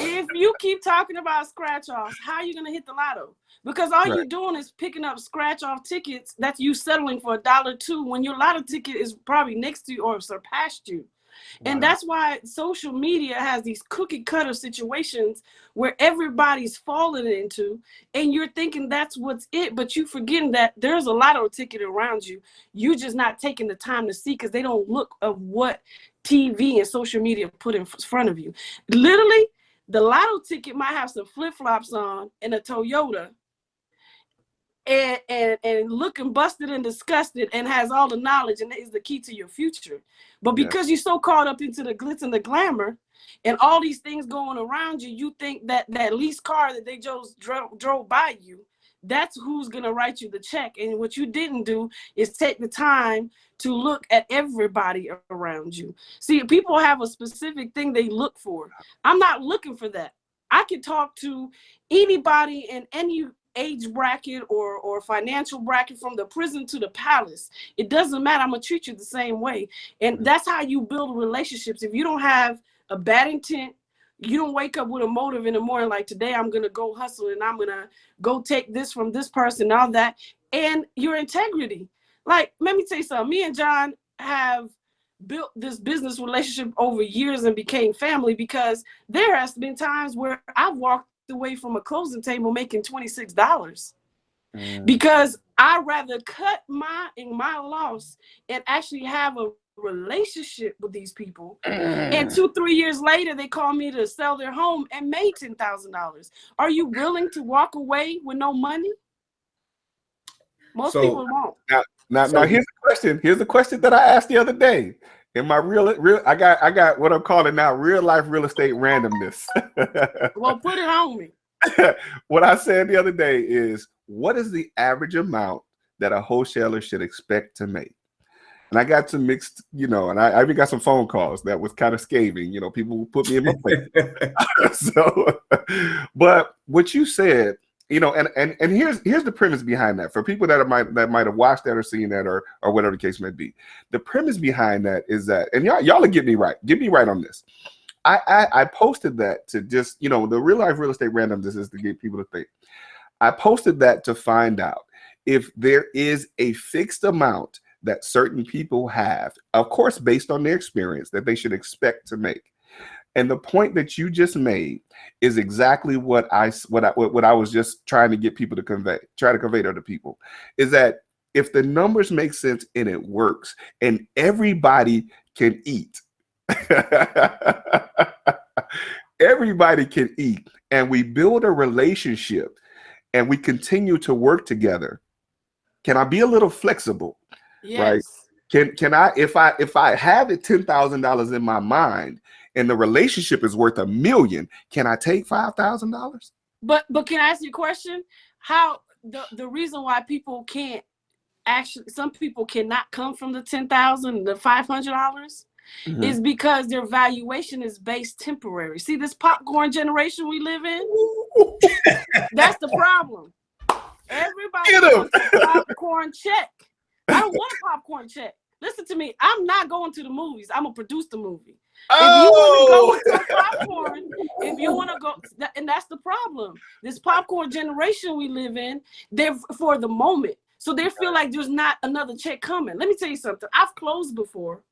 [SPEAKER 2] if you keep talking about scratch offs, how are you gonna hit the lotto? Because all you're doing is picking up scratch off tickets that you settling for $1.02 when your lotto ticket is probably next to you or surpassed you. And that's why social media has these cookie cutter situations where everybody's falling into, and you're thinking that's what's it, but you forgetting that there's a lotto ticket around you. You just not taking the time to see because they don't look of what TV and social media put in front of you. Literally, the lotto ticket might have some flip-flops on and a Toyota and looking busted and disgusted and has all the knowledge and is the key to your future. But because you're so caught up into the glitz and the glamour and all these things going around you, you think that leased car that they just drove by you, that's who's going to write you the check. And what you didn't do is take the time to look at everybody around you. See, people have a specific thing they look for. I'm not looking for that. I can talk to anybody in any age bracket or financial bracket, from the prison to the palace. It doesn't matter. I'm gonna treat you the same way. And that's how you build relationships. If you don't have a bad intent, you don't wake up with a motive in the morning like, today I'm gonna go hustle and I'm gonna go take this from this person, all that, and your integrity. Like, let me tell you something. Me and John have built this business relationship over years and became family because there has been times where I've walked away from a closing table making $26 because I rather cut my loss and actually have a relationship with these people. And 2-3 years later, they call me to sell their home and made $10,000. Are you willing to walk away with no money? Most people won't.
[SPEAKER 1] Now here's the question. Here's the question that I asked the other day. In my I got what I'm calling now real life real estate randomness.
[SPEAKER 2] Well, put it on me.
[SPEAKER 1] What I said the other day is, what is the average amount that a wholesaler should expect to make? And I got some mixed, and I even got some phone calls that was kind of scathing. People put me in my place. But what you said, and here's the premise behind that for people that might have watched that or seen that or whatever the case may be. The premise behind that is that, and y'all will get me right on this. I posted that to just, the real life real estate randomness is to get people to think. I posted that to find out if there is a fixed amount that certain people have, of course, based on their experience, that they should expect to make. And the point that you just made is exactly what I was just trying to get people to convey to other people, is that if the numbers make sense and it works and everybody can eat, everybody can eat, and we build a relationship and we continue to work together. Can I be a little flexible?
[SPEAKER 2] Yes.
[SPEAKER 1] Right? Can I, if I have it $10,000 in my mind and the relationship is worth $1 million, can I take $5,000?
[SPEAKER 2] But can I ask you a question? How the reason why people can't actually, some people cannot come from the $10,000, the $500 is because their valuation is based temporary. See, this popcorn generation we live in, that's the problem. Everybody wants a popcorn check. I don't want a popcorn check. Listen to me. I'm not going to the movies. I'm gonna produce the movie. If you want to go with some popcorn, if you want to go, and that's the problem. This popcorn generation we live in, they're for the moment. So they feel like there's not another check coming. Let me tell you something. I've closed before,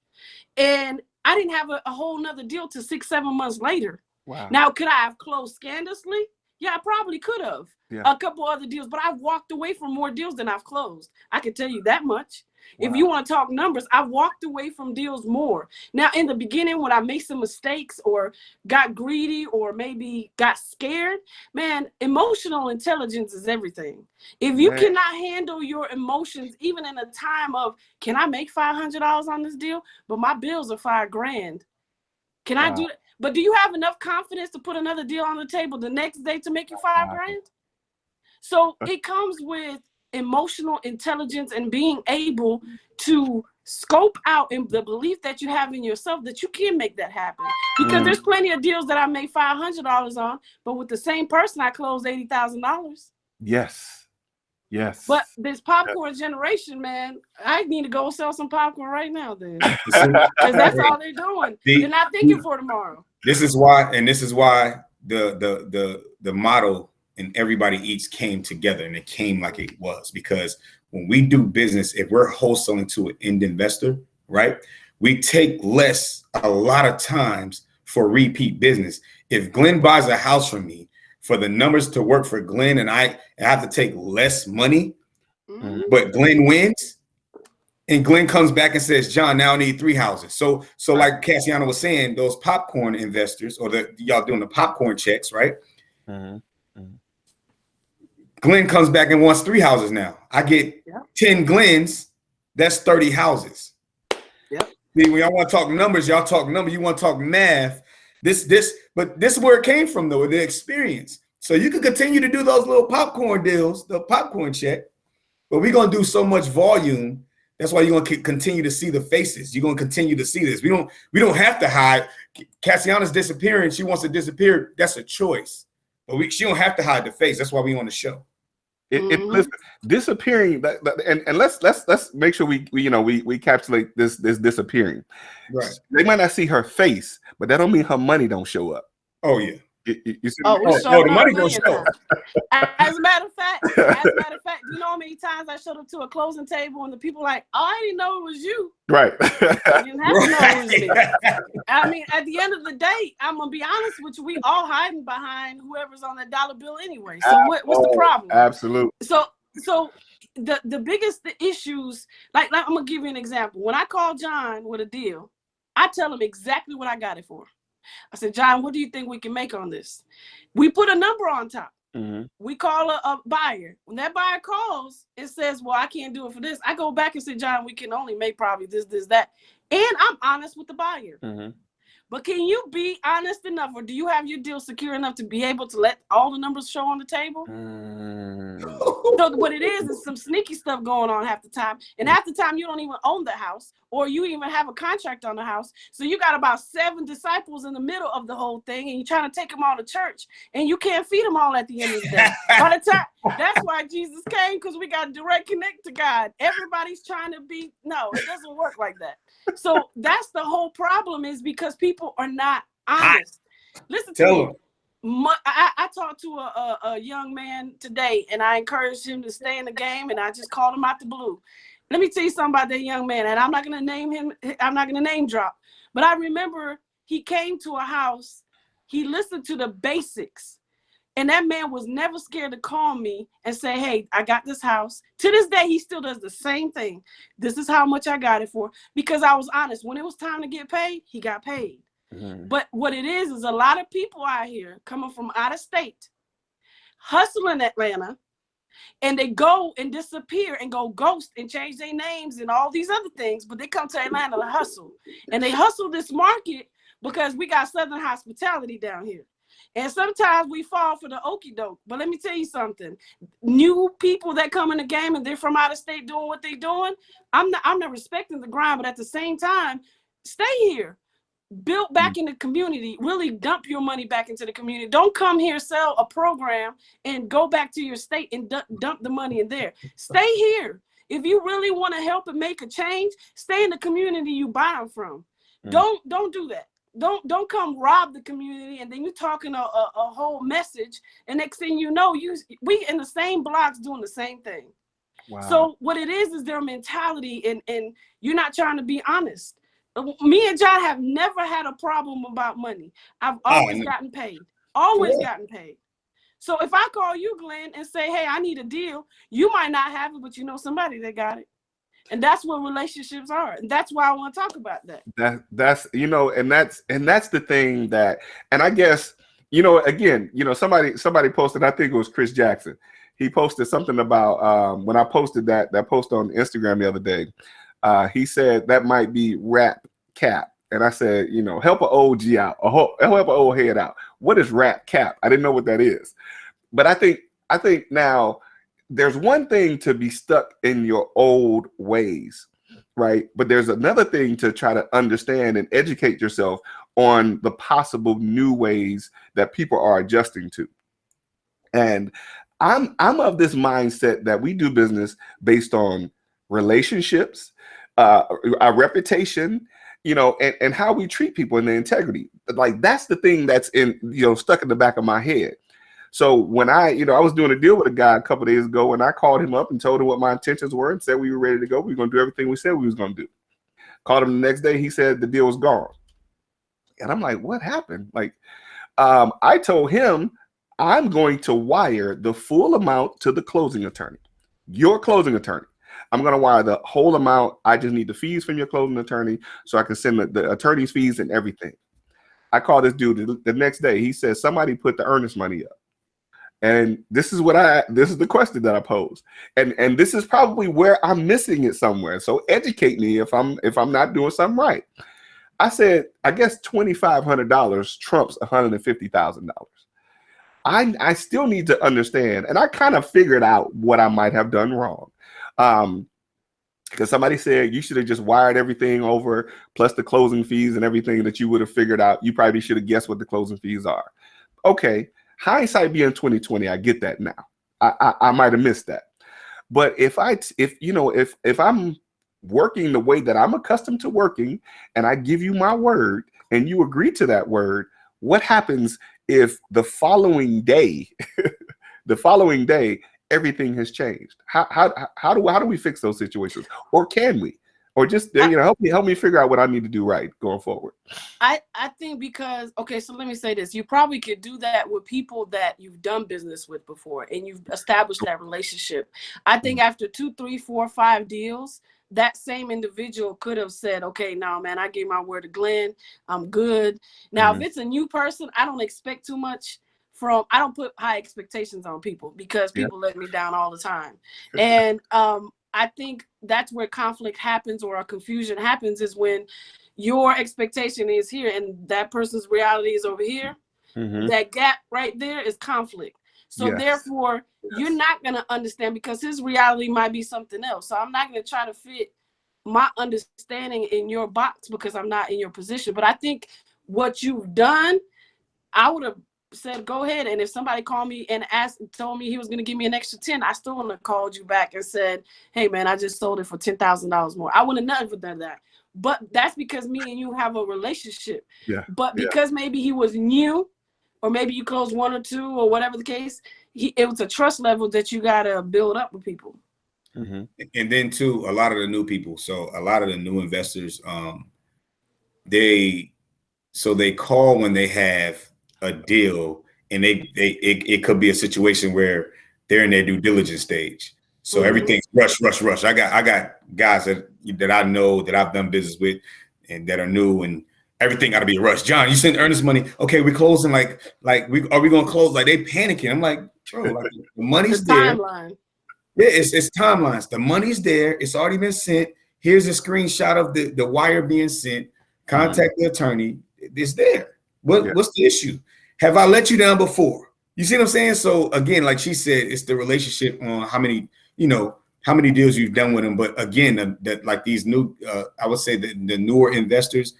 [SPEAKER 2] and I didn't have a whole nother deal till 6-7 months later.
[SPEAKER 1] Wow.
[SPEAKER 2] Now, could I have closed scandalously? Yeah, I probably could have. Yeah. A couple other deals, but I've walked away from more deals than I've closed. I can tell you that much. Wow. If you want to talk numbers, I walked away from deals more. Now, in the beginning, when I made some mistakes or got greedy or maybe got scared, man, emotional intelligence is everything. If you cannot handle your emotions, even in a time of, can I make $500 on this deal? But my bills are $5,000. Can I do it? But do you have enough confidence to put another deal on the table the next day to make you $5,000? So it comes with emotional intelligence and being able to scope out in the belief that you have in yourself that you can make that happen. Because there's plenty of deals that I made $500 on, but with the same person I closed $80,000.
[SPEAKER 1] Yes. Yes.
[SPEAKER 2] But this popcorn generation, man, I need to go sell some popcorn right now then. Because that's all they're doing. They're not thinking for tomorrow.
[SPEAKER 3] This is why the motto and everybody eats came together, and it came like it was, because when we do business, if we're wholesaling to an end investor, right, we take less a lot of times for repeat business. If Glenn buys a house from me, for the numbers to work for Glenn and I have to take less money, but Glenn wins, and Glenn comes back and says, John, now I need 3 houses. So like Casiana was saying, those popcorn investors, or y'all doing the popcorn checks, right? Glenn comes back and wants 3 houses now. I get 10 Glens, that's 30 houses.
[SPEAKER 2] Yep.
[SPEAKER 3] When y'all want to talk numbers, y'all talk numbers, you want to talk math. But this is where it came from, though, the experience. So you can continue to do those little popcorn deals, the popcorn check, but we're going to do so much volume. That's why you're going to continue to see the faces. You're going to continue to see this. We don't have to hide. Casiana's disappearing. She wants to disappear. That's a choice. But she don't have to hide the face. That's why we on the show.
[SPEAKER 1] Listen, disappearing, and let's make sure we encapsulate this disappearing.
[SPEAKER 3] Right.
[SPEAKER 1] They might not see her face, but that don't mean her money don't show up.
[SPEAKER 3] Oh yeah.
[SPEAKER 1] You see
[SPEAKER 3] the money don't show up.
[SPEAKER 2] As a matter of fact, you know how many times I showed up to a closing table and the people like, oh, I didn't know it was you.
[SPEAKER 1] Right.
[SPEAKER 2] You didn't have to know it was me. I mean, at the end of the day, I'm gonna be honest with you, we all hiding behind whoever's on that dollar bill anyway. So what's the problem?
[SPEAKER 1] Absolutely.
[SPEAKER 2] So the biggest issues, like I'm gonna give you an example. When I call John with a deal, I tell him exactly what I got it for. I said, John, what do you think we can make on this? We put a number on top. We call a buyer. When that buyer calls, it says, well, I can't do it for this. I go back and say, John, we can only make probably this, that. And I'm honest with the buyer. But can you be honest enough, or do you have your deal secure enough to be able to let all the numbers show on the table? So what it is some sneaky stuff going on half the time. And half the time you don't even own the house, or you even have a contract on the house. So you got about 7 disciples in the middle of the whole thing, and you're trying to take them all to church, and you can't feed them all at the end of the day. By the time, that's why Jesus came, because we got direct connect to God. Everybody's trying to be, no, it doesn't work like that. So that's the whole problem, is because people are not honest. Listen to me. I talked to a young man today, and I encouraged him to stay in the game, and I just called him out the blue. Let me tell you something about that young man, and I'm not going to name him. I'm not going to name drop. But I remember he came to a house, he listened to the basics. And that man was never scared to call me and say, hey, I got this house. To this day, he still does the same thing. This is how much I got it for. Because I was honest. When it was time to get paid, he got paid. Mm-hmm. But what it is a lot of people out here coming from out of state, hustling Atlanta, and they go and disappear and go ghost and change their names and all these other things. But they come to Atlanta to hustle. And they hustle this market because we got Southern hospitality down here. And sometimes we fall for the okie doke. But let me tell you something. New people that come in the game and they're from out of state doing what they're doing, I'm not respecting the grind, but at the same time, stay here. Build back in the community. Really dump your money back into the community. Don't come here, sell a program, and go back to your state and dump the money in there. Stay here. If you really want to help and make a change, stay in the community you buy them from. Don't do that. Don't come rob the community and then you're talking a whole message and next thing you know we in the same blocks doing the same thing. Wow. So what it is their mentality and you're not trying to be honest. Me and John have never had a problem about money. I've always gotten paid. Gotten paid. So if I call you, Glenn, and say, hey, I need a deal, you might not have it, but you know somebody that got it. And that's what relationships are. And that's why I want to talk about that.
[SPEAKER 1] That's and that's the thing that, and I guess, again, somebody posted, I think it was Chris Jackson. He posted something about when I posted that post on Instagram the other day. He said that might be rap cap. And I said, help an old G out, help an old head out. What is rap cap? I didn't know what that is. But I think now, there's one thing to be stuck in your old ways, right? But there's another thing to try to understand and educate yourself on the possible new ways that people are adjusting to. And I'm of this mindset that we do business based on relationships, our reputation, and how we treat people and the integrity. Like that's the thing that's stuck in the back of my head. So when I was doing a deal with a guy a couple of days ago and I called him up and told him what my intentions were and said we were ready to go. We were going to do everything we said we was going to do. Called him the next day. He said the deal was gone. And I'm like, what happened? Like, I told him I'm going to wire the full amount to the closing attorney, your closing attorney. I'm going to wire the whole amount. I just need the fees from your closing attorney so I can send the attorney's fees and everything. I called this dude the next day. He said somebody put the earnest money up. And this is the question that I posed. And this is probably where I'm missing it somewhere. So educate me if I'm not doing something right. I said, I guess $2,500 trumps $150,000. I still need to understand, and I kind of figured out what I might have done wrong. Because somebody said you should have just wired everything over plus the closing fees and everything that you would have figured out. You probably should have guessed what the closing fees are. Okay. Hindsight being 2020, I get that now. I might have missed that. But if I'm working the way that I'm accustomed to working and I give you my word and you agree to that word, what happens if the following day, everything has changed? How do we fix those situations? Or can we? Or just help me figure out what I need to do right going forward.
[SPEAKER 2] I think because, okay, so let me say this. You probably could do that with people that you've done business with before and you've established that relationship. I think after 2, 3, 4, 5 deals, that same individual could have said, okay, now, man, I gave my word to Glenn. I'm good. Now, if it's a new person, I don't expect too much I don't put high expectations on people because people let me down all the time. And I think that's where conflict happens or a confusion happens is when your expectation is here and that person's reality is over here. Mm-hmm. That gap right there is conflict. So therefore, you're not going to understand because his reality might be something else. So I'm not going to try to fit my understanding in your box because I'm not in your position. But I think what you've done, I would have said, go ahead. And if somebody called me and told me he was going to give me an extra 10, I still wouldn't have called you back and said, hey, man, I just sold it for $10,000 more. I wouldn't have never done that. But that's because me and you have a relationship. Yeah. But because maybe he was new or maybe you closed 1 or 2 or whatever the case, it was a trust level that you got to build up with people.
[SPEAKER 3] Mm-hmm. And then, too, a lot of the new people. So a lot of the new investors, they So they call when they have a deal, and it could be a situation where they're in their due diligence stage. So everything's rush. I got guys that I know that I've done business with and that are new, and everything got to be a rush. John, you sent earnest money. Okay, we're closing. Are we going to close? Like, they panicking. I'm like, bro, like, the money's there.
[SPEAKER 2] Timeline.
[SPEAKER 3] Yeah, it's timelines. The money's there. It's already been sent. Here's a screenshot of the wire being sent. Contact the attorney. It's there. What's the issue? Have I let you down before? You see what I'm saying? So again, like she said, it's the relationship on how many deals you've done with them. But again, that like these new, I would say the newer investors,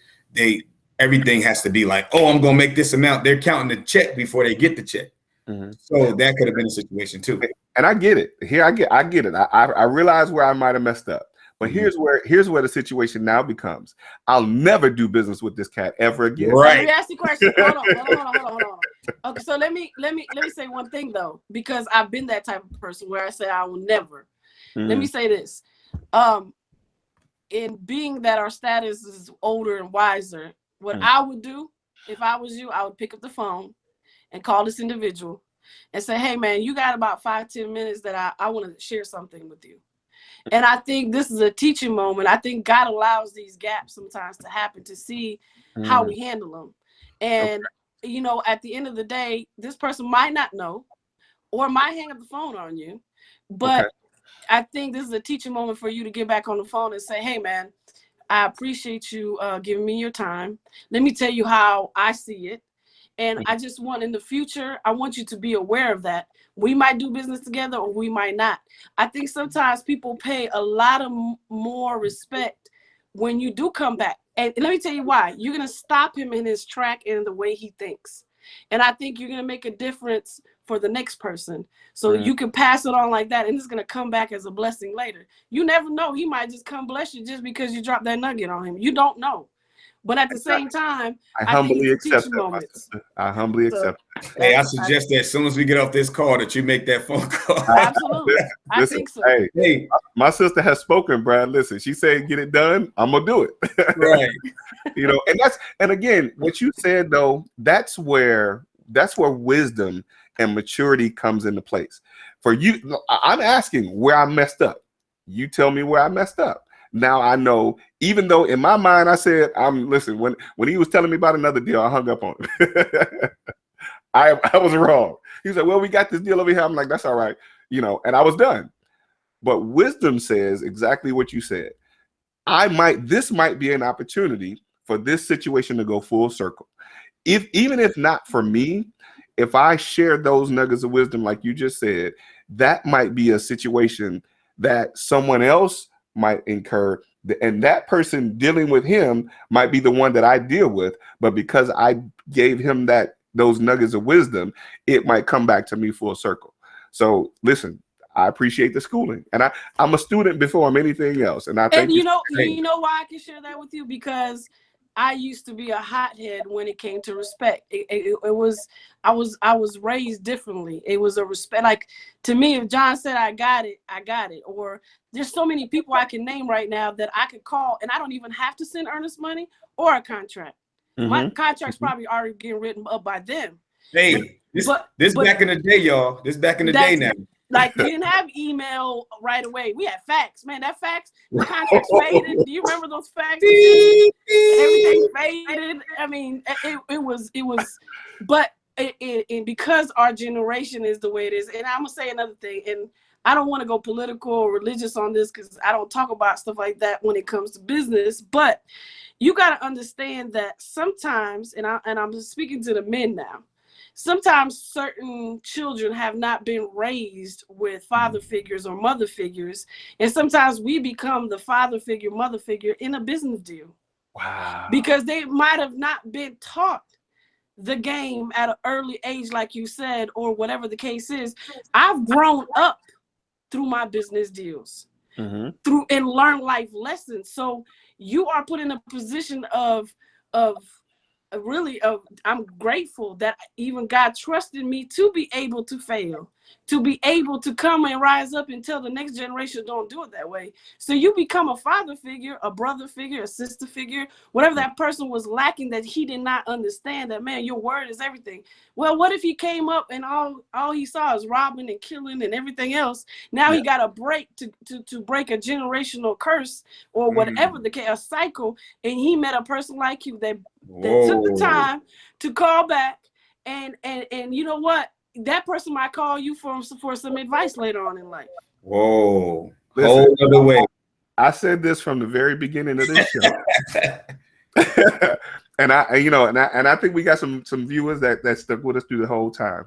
[SPEAKER 3] everything has to be like, oh, I'm gonna make this amount. They're counting the check before they get the check. So that could have been a situation too.
[SPEAKER 1] And I get it. I get it. I realize where I might have messed up. But here's where the situation now becomes. I'll never do business with this cat ever again.
[SPEAKER 3] Right.
[SPEAKER 2] Let me ask you a question. Hold on. Okay, so let me say one thing though, because I've been that type of person where I say I will never. Let me say this. In being that our status is older and wiser, what I would do if I was you, I would pick up the phone and call this individual and say, hey man, you got about 5-10 minutes that I want to share something with you. And I think this is a teaching moment. I think God allows these gaps sometimes to happen to see how we handle them. And, at the end of the day, this person might not know or might hang up the phone on you. But I think this is a teaching moment for you to get back on the phone and say, hey, man, I appreciate you giving me your time. Let me tell you how I see it. And I just want in the future, I want you to be aware of that. We might do business together or we might not. I think sometimes people pay a lot of more respect when you do come back. And let me tell you why. You're going to stop him in his track and the way he thinks. And I think you're going to make a difference for the next person. So you can pass it on like that. And it's going to come back as a blessing later. You never know. He might just come bless you just because you dropped that nugget on him. You don't know. But at the same time,
[SPEAKER 1] I humbly accept that. I humbly accept it.
[SPEAKER 3] Hey, I suggest that as soon as we get off this call that you make that phone call.
[SPEAKER 2] Absolutely. I think so.
[SPEAKER 1] Hey, my sister has spoken, Brad. Listen, she said, get it done. I'm going to do it.
[SPEAKER 3] Right.
[SPEAKER 1] And again, what you said, though, that's where wisdom and maturity comes into place. For you, I'm asking where I messed up. You tell me where I messed up. Now I know, even though in my mind I said, listen, when he was telling me about another deal, I hung up on him. I was wrong. He was like, well, we got this deal over here. I'm like, that's all right. And I was done. But wisdom says exactly what you said. This might be an opportunity for this situation to go full circle. Even if not for me, if I share those nuggets of wisdom, like you just said, that might be a situation that someone else might incur, and that person dealing with him might be the one that I deal with, but because I gave him those nuggets of wisdom, it might come back to me full circle. So listen, I appreciate the schooling, and I'm a student before I'm anything else, and I think
[SPEAKER 2] you know why I can share that with you, because I used to be a hothead when it came to respect. I was raised differently. It was a respect. Like, to me, if John said I got it, I got it. Or there's so many people I can name right now that I could call, and I don't even have to send earnest money or a contract. My contract's probably already getting written up by them.
[SPEAKER 3] Hey, this back in the day, y'all. This back in the day now.
[SPEAKER 2] Like, we didn't have email right away. We had fax, man. That fax, the contracts faded. Do you remember those faxes? Everything faded. I mean, it was. But because our generation is the way it is, and I'm gonna say another thing, and I don't want to go political or religious on this because I don't talk about stuff like that when it comes to business. But you got to understand that sometimes, and I'm speaking to the men now. Sometimes certain children have not been raised with father figures or mother figures. And sometimes we become the father figure, mother figure in a business deal.
[SPEAKER 1] Wow.
[SPEAKER 2] Because they might have not been taught the game at an early age, like you said, or whatever the case is. I've grown up through my business deals, through and learned life lessons. So you are put in a position of I'm grateful that even God trusted me to be able to fail, to be able to come and rise up and tell the next generation don't do it that way. So you become a father figure, a brother figure, a sister figure, whatever that person was lacking that he did not understand, that, man, your word is everything. Well, what if he came up and all he saw is robbing and killing and everything else? Now he got a break to break a generational curse or whatever the case, a cycle, and he met a person like you that took the time to call back and you know what? That person might call you for some advice later on in life.
[SPEAKER 3] Whoa.
[SPEAKER 1] Listen,
[SPEAKER 3] whole other way.
[SPEAKER 1] I said this from the very beginning of this show. and I think we got some viewers that stuck with us through the whole time.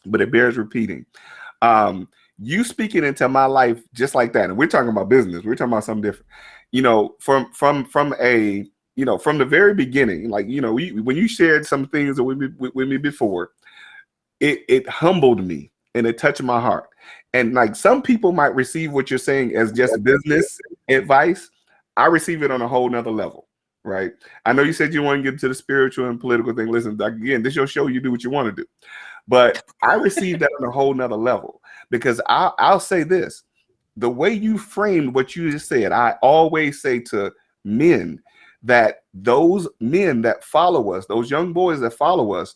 [SPEAKER 1] But it bears repeating. You speaking into my life just like that, and we're talking about business. We're talking about something different. You know, from the very beginning, like, you know, when you shared some things with me before, it humbled me and it touched my heart. And like, some people might receive what you're saying as just business advice. I receive it on a whole nother level, right? I know you said you want to get into the spiritual and political thing. Listen, again, this is your show. You do what you want to do. But I received that on a whole nother level, because I'll say this. The way you framed what you just said, I always say to men that those men that follow us, those young boys that follow us,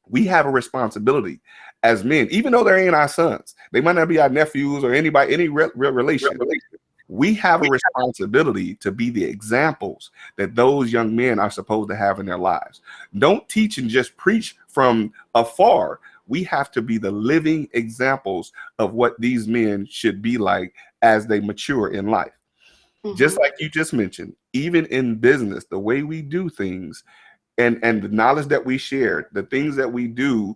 [SPEAKER 1] we have a responsibility as men, even though they ain't our sons. They might not be our nephews or anybody, any real relation. We have a responsibility to be the examples that those young men are supposed to have in their lives. Don't teach and just preach from afar. We have to be the living examples of what these men should be like as they mature in life. Just like you just mentioned, even in business, the way we do things and the knowledge that we share, the things that we do,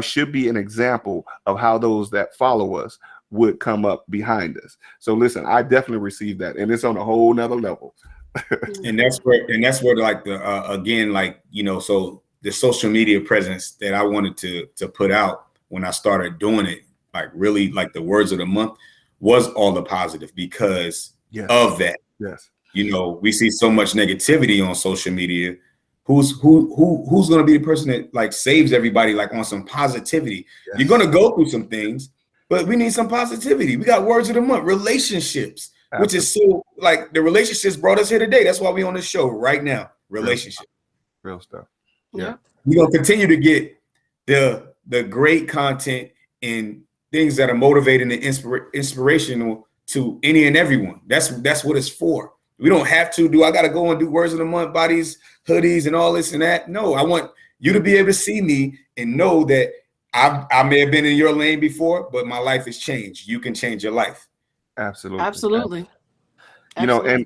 [SPEAKER 1] should be an example of how those that follow us would come up behind us. So listen, I definitely received that, and it's on a whole nother level.
[SPEAKER 3] and that's where like the again, like, you know, so the social media presence that I wanted to put out when I started doing it, like really, like the words of the month was all the positive because of that.
[SPEAKER 1] Yes.
[SPEAKER 3] You know, we see so much negativity on social media. Who's going to be the person that like saves everybody, like on some positivity? Yes. You're going to go through some things, but we need some positivity. We got words of the month, relationships, which is so like the relationships brought us here today. That's why we on this show right now. Relationship.
[SPEAKER 1] Real stuff.
[SPEAKER 2] Yeah.
[SPEAKER 3] We're going to continue to get the great content and things that are motivating and inspirational to any and everyone. That's what it's for. We don't have to I got to go and do words of the month, bodies, hoodies, and all this and that. No, I want you to be able to see me and know that I may have been in your lane before, but my life has changed. You can change your life.
[SPEAKER 2] Absolutely.
[SPEAKER 1] You know, and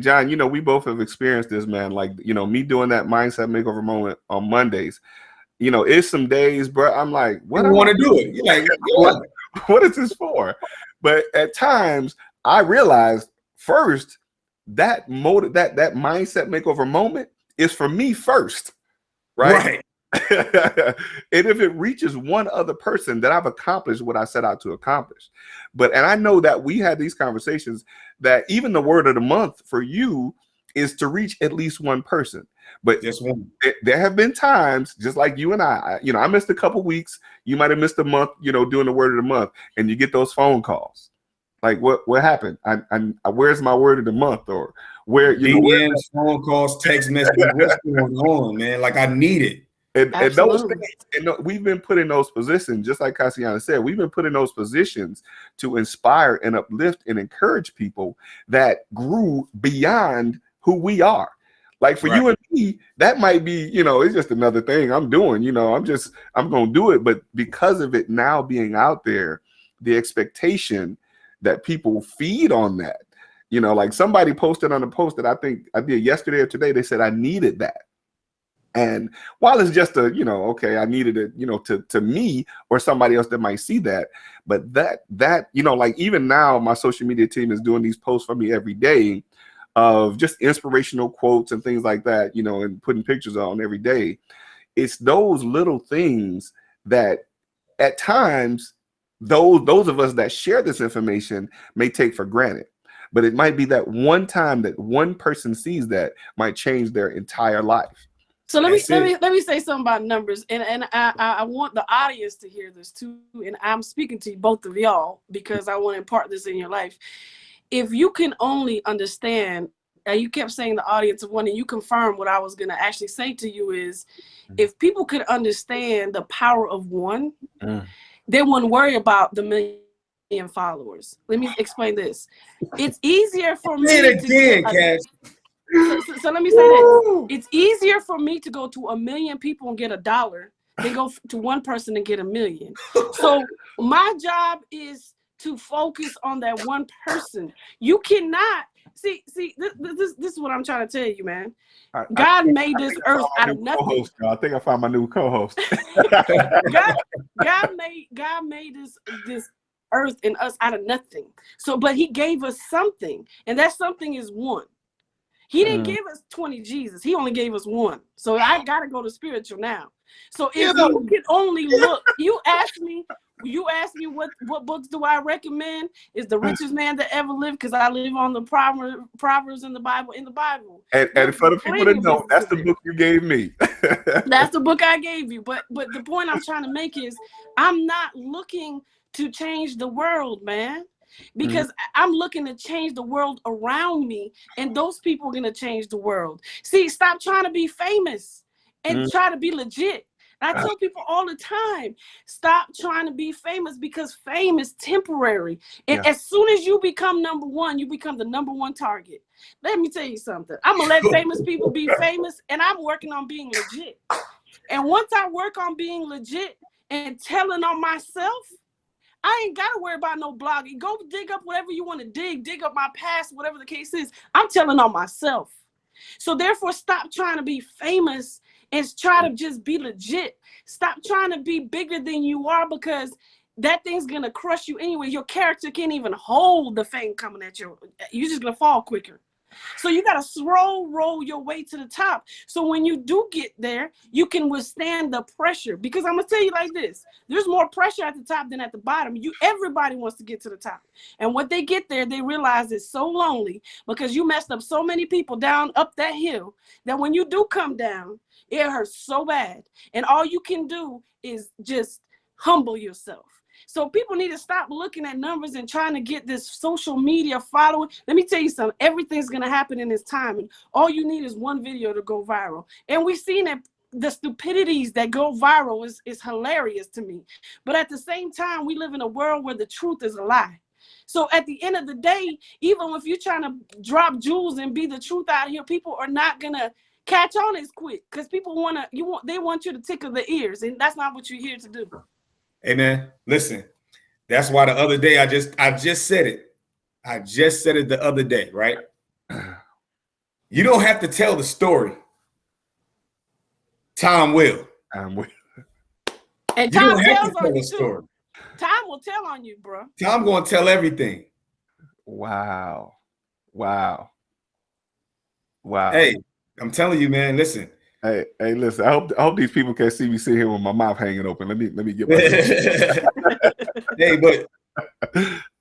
[SPEAKER 1] John, you know, we both have experienced this, man. Like, you know, me doing that mindset makeover moment on Mondays. You know, it's some days, bro, I'm like, what do I
[SPEAKER 3] want to do it? You're like,
[SPEAKER 1] what is this for? But at times I realized first that mindset makeover moment is for me first, right? And if it reaches one other person, that I've accomplished what I set out to accomplish. And I know that we had these conversations that even the word of the month for you is to reach at least one person. But
[SPEAKER 3] just one.
[SPEAKER 1] There have been times, just like you and I, you know, I missed a couple weeks. You might have missed a month, you know, doing the word of the month, and you get those phone calls. Like, what happened? I where's my word of the month? Or where, you know,
[SPEAKER 3] phone calls, text messages, what's going on, man? Like, I need it.
[SPEAKER 1] And those things, and we've been put in those positions, just like Casiana said, we've been put in those positions to inspire and uplift and encourage people that grew beyond who we are. Like for you and me, that might be, you know, it's just another thing I'm doing, you know, I'm going to do it. But because of it now being out there, the expectation that people feed on that, you know, like somebody posted on a post that I think I did yesterday or today, they said I needed that. And while it's just a, you know, okay, I needed it, you know, to me or somebody else that might see that, but that, you know, like even now my social media team is doing these posts for me every day of just inspirational quotes and things like that, you know, and putting pictures on every day. It's those little things that at times those of us that share this information may take for granted. But it might be that one time that one person sees that might change their entire life.
[SPEAKER 2] So let me say something about numbers, and I want the audience to hear this too, and I'm speaking to both of y'all because I want to impart this in your life. If you can only understand, and you kept saying the audience of one, and you confirmed what I was going to actually say to you is, if people could understand the power of one, they wouldn't worry about the million followers. Let me explain this. It's easier for me So let me say this. It's easier for me to go to 1 million people and get $1 than go to one person and get 1 million. So my job is to focus on that one person. You cannot see. This is what I'm trying to tell you, man. God made this earth out of nothing.
[SPEAKER 1] I think I found my new co-host.
[SPEAKER 2] God made this earth and us out of nothing. So, but He gave us something, and that something is one. He didn't give us 20 Jesus. He only gave us one. So I got to go to spiritual now. So if you can only look, you ask me what books do I recommend? Is The Richest Man That Ever Lived, because I live on the Proverbs in the Bible.
[SPEAKER 1] And for the people that know, that's the book you gave me.
[SPEAKER 2] That's the book I gave you. But the point I'm trying to make is I'm not looking to change the world, man. Because I'm looking to change the world around me, and those people are going to change the world. See, stop trying to be famous and try to be legit. I tell people all the time, stop trying to be famous, because fame is temporary. And as soon as you become number one, you become the number one target. Let me tell you something. I'm going to let famous people be famous, and I'm working on being legit. And once I work on being legit and telling on myself, I ain't got to worry about no blogging. Go dig up whatever you want to dig up my past, whatever the case is. I'm telling on myself. So therefore, stop trying to be famous and try to just be legit. Stop trying to be bigger than you are, because that thing's going to crush you anyway. Your character can't even hold the fame coming at you. You're just going to fall quicker. So you got to slow roll your way to the top. So when you do get there, you can withstand the pressure. Because I'm going to tell you like this. There's more pressure at the top than at the bottom. Everybody wants to get to the top. And when they get there, they realize it's so lonely, because you messed up so many people down up that hill, that when you do come down, it hurts so bad. And all you can do is just humble yourself. So people need to stop looking at numbers and trying to get this social media following. Let me tell you something. Everything's going to happen in its time. And all you need is one video to go viral. And we've seen that the stupidities that go viral is hilarious to me. But at the same time, we live in a world where the truth is a lie. So at the end of the day, even if you're trying to drop jewels and be the truth out here, people are not going to catch on as quick, because people they want you to tickle their ears. And that's not what you're here to do.
[SPEAKER 3] Hey man, listen, that's why the other day I just said it. I just said it the other day, right? You don't have to tell the story. Time will.
[SPEAKER 2] And time tells on you too. Time will tell on you, bro.
[SPEAKER 3] Time gonna tell everything.
[SPEAKER 1] Wow.
[SPEAKER 3] Hey, I'm telling you, man. Listen.
[SPEAKER 1] Hey, listen. I hope these people can see me sitting here with my mouth hanging open. Let me get my.
[SPEAKER 3] Hey, but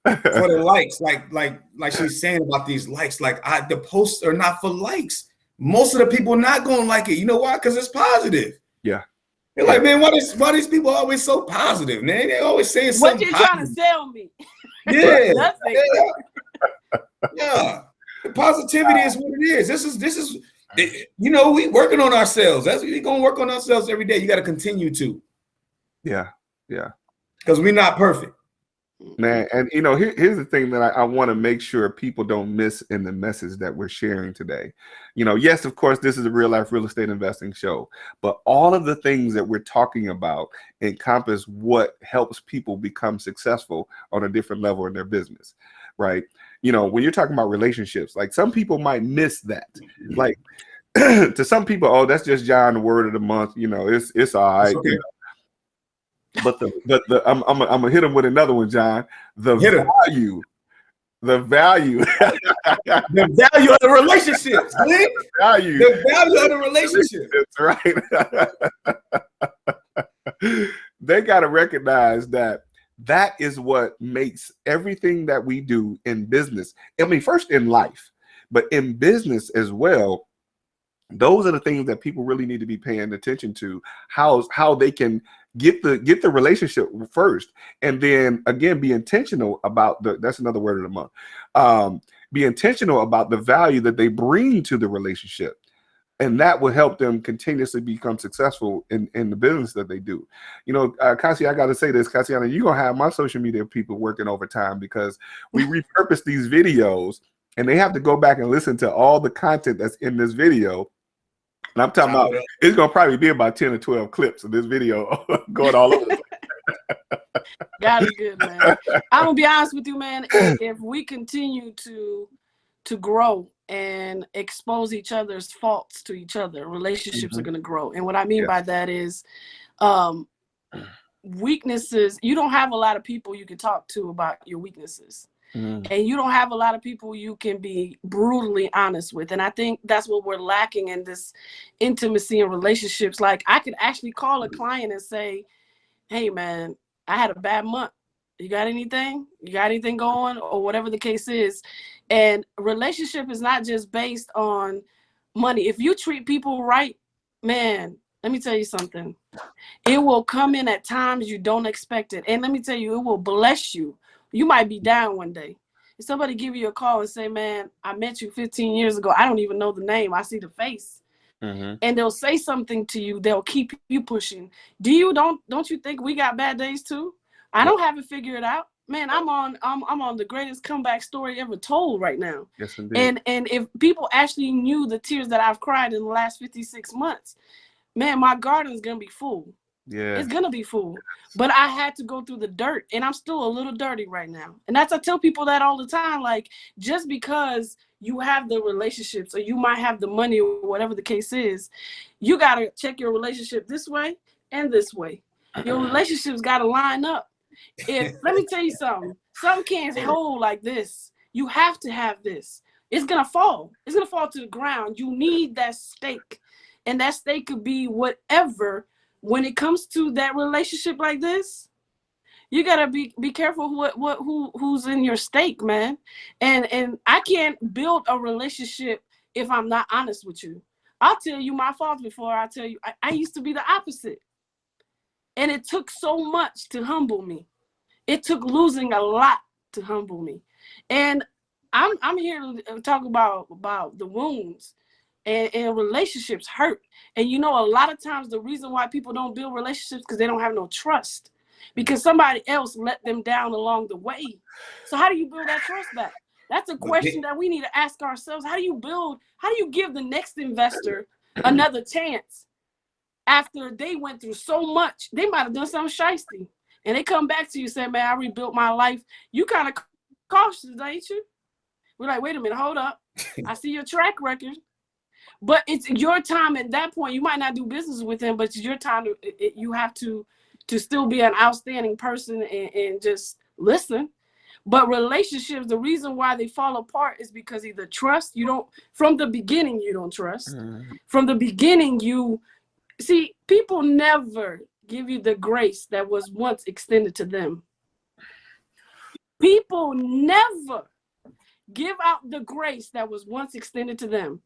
[SPEAKER 3] for the likes, like she's saying about these likes, the posts are not for likes. Most of the people are not gonna like it. You know why? Because it's positive.
[SPEAKER 1] Yeah.
[SPEAKER 3] They're like, man, why these people always so positive, man? They always saying something.
[SPEAKER 2] What you trying to sell me?
[SPEAKER 3] Yeah. Yeah. The positivity is what it is. This is. We working on ourselves. We're gonna work on ourselves every day. You got to continue to.
[SPEAKER 1] Yeah.
[SPEAKER 3] Because we're not perfect,
[SPEAKER 1] man. And here's the thing that I want to make sure people don't miss in the message that we're sharing today. Yes, of course, this is a real life real estate investing show, but all of the things that we're talking about encompass what helps people become successful on a different level in their business, right? When you're talking about relationships, like some people might miss that. Like to some people, oh, that's just John, the word of the month. It's all right.
[SPEAKER 3] Okay.
[SPEAKER 1] But I'm gonna hit him with another one, John. The value the value of
[SPEAKER 3] the relationships. The value of the relationship.
[SPEAKER 1] That's right. They got to recognize that is what makes everything that we do in business. I mean, first in life, but in business as well. Those are the things that people really need to be paying attention to. How they can get the relationship first, and then again be intentional about that's another word of the month. Be intentional about the value that they bring to the relationship, and that will help them continuously become successful in the business that they do. You know, Cassie, I got to say this, Cassiana, you're gonna have my social media people working overtime because we repurpose these videos, and they have to go back and listen to all the content that's in this video. And I'm talking about it's gonna probably be about 10 or 12 clips of this video going all over the place.
[SPEAKER 2] God is good, man. I'm gonna be honest with you, man. If we continue to grow and expose each other's faults to each other, relationships are gonna grow. And what I mean by that is weaknesses. You don't have a lot of people you can talk to about your weaknesses. And you don't have a lot of people you can be brutally honest with. And I think that's what we're lacking in this intimacy and relationships. Like, I could actually call a client and say, hey, man, I had a bad month. You got anything? You got anything going? Or whatever the case is. And relationship is not just based on money. If you treat people right, man, let me tell you something. It will come in at times you don't expect it. And let me tell you, it will bless you. You might be down one day. If somebody give you a call and say, man, I met you 15 years ago. I don't even know the name. I see the face. And they'll say something to you. They'll keep you pushing. Don't you think we got bad days too? I don't have it figured out. Man, I'm on the greatest comeback story ever told right now.
[SPEAKER 1] Yes, indeed.
[SPEAKER 2] And if people actually knew the tears that I've cried in the last 56 months, man, my garden's gonna be full. Yeah, it's gonna be full. But I had to go through the dirt, and I'm still a little dirty right now. And I tell people that all the time. Like, just because you have the relationships, or you might have the money, or whatever the case is, you gotta check your relationship this way and this way. Your relationships gotta line up. Let me tell you something. Some can't hold like this. You have to have this. It's gonna fall. It's gonna fall to the ground. You need that stake, and that stake could be whatever. When it comes to that relationship like this, you gotta be careful who's in your stake, man. And I can't build a relationship if I'm not honest with you. I'll tell you my faults before I tell you. I used to be the opposite, and it took so much to humble me. It took losing a lot to humble me. And I'm here to talk about the wounds. And relationships hurt. And you know, a lot of times the reason why people don't build relationships because they don't have no trust, because somebody else let them down along the way. So how do you build that trust back? That's a question that we need to ask ourselves. How do you give the next investor another chance after they went through so much? They might have done something shiesty, and they come back to you saying, man, I rebuilt my life. You kind of cautious, ain't you? We're like, wait a minute, hold up. I see your track record. But it's your time at that point. You might not do business with him, but it's your time. You have to still be an outstanding person and just listen. But relationships, the reason why they fall apart is because either trust, from the beginning, you don't trust. From the beginning, you see, people never give you the grace that was once extended to them. People never give out the grace that was once extended to them.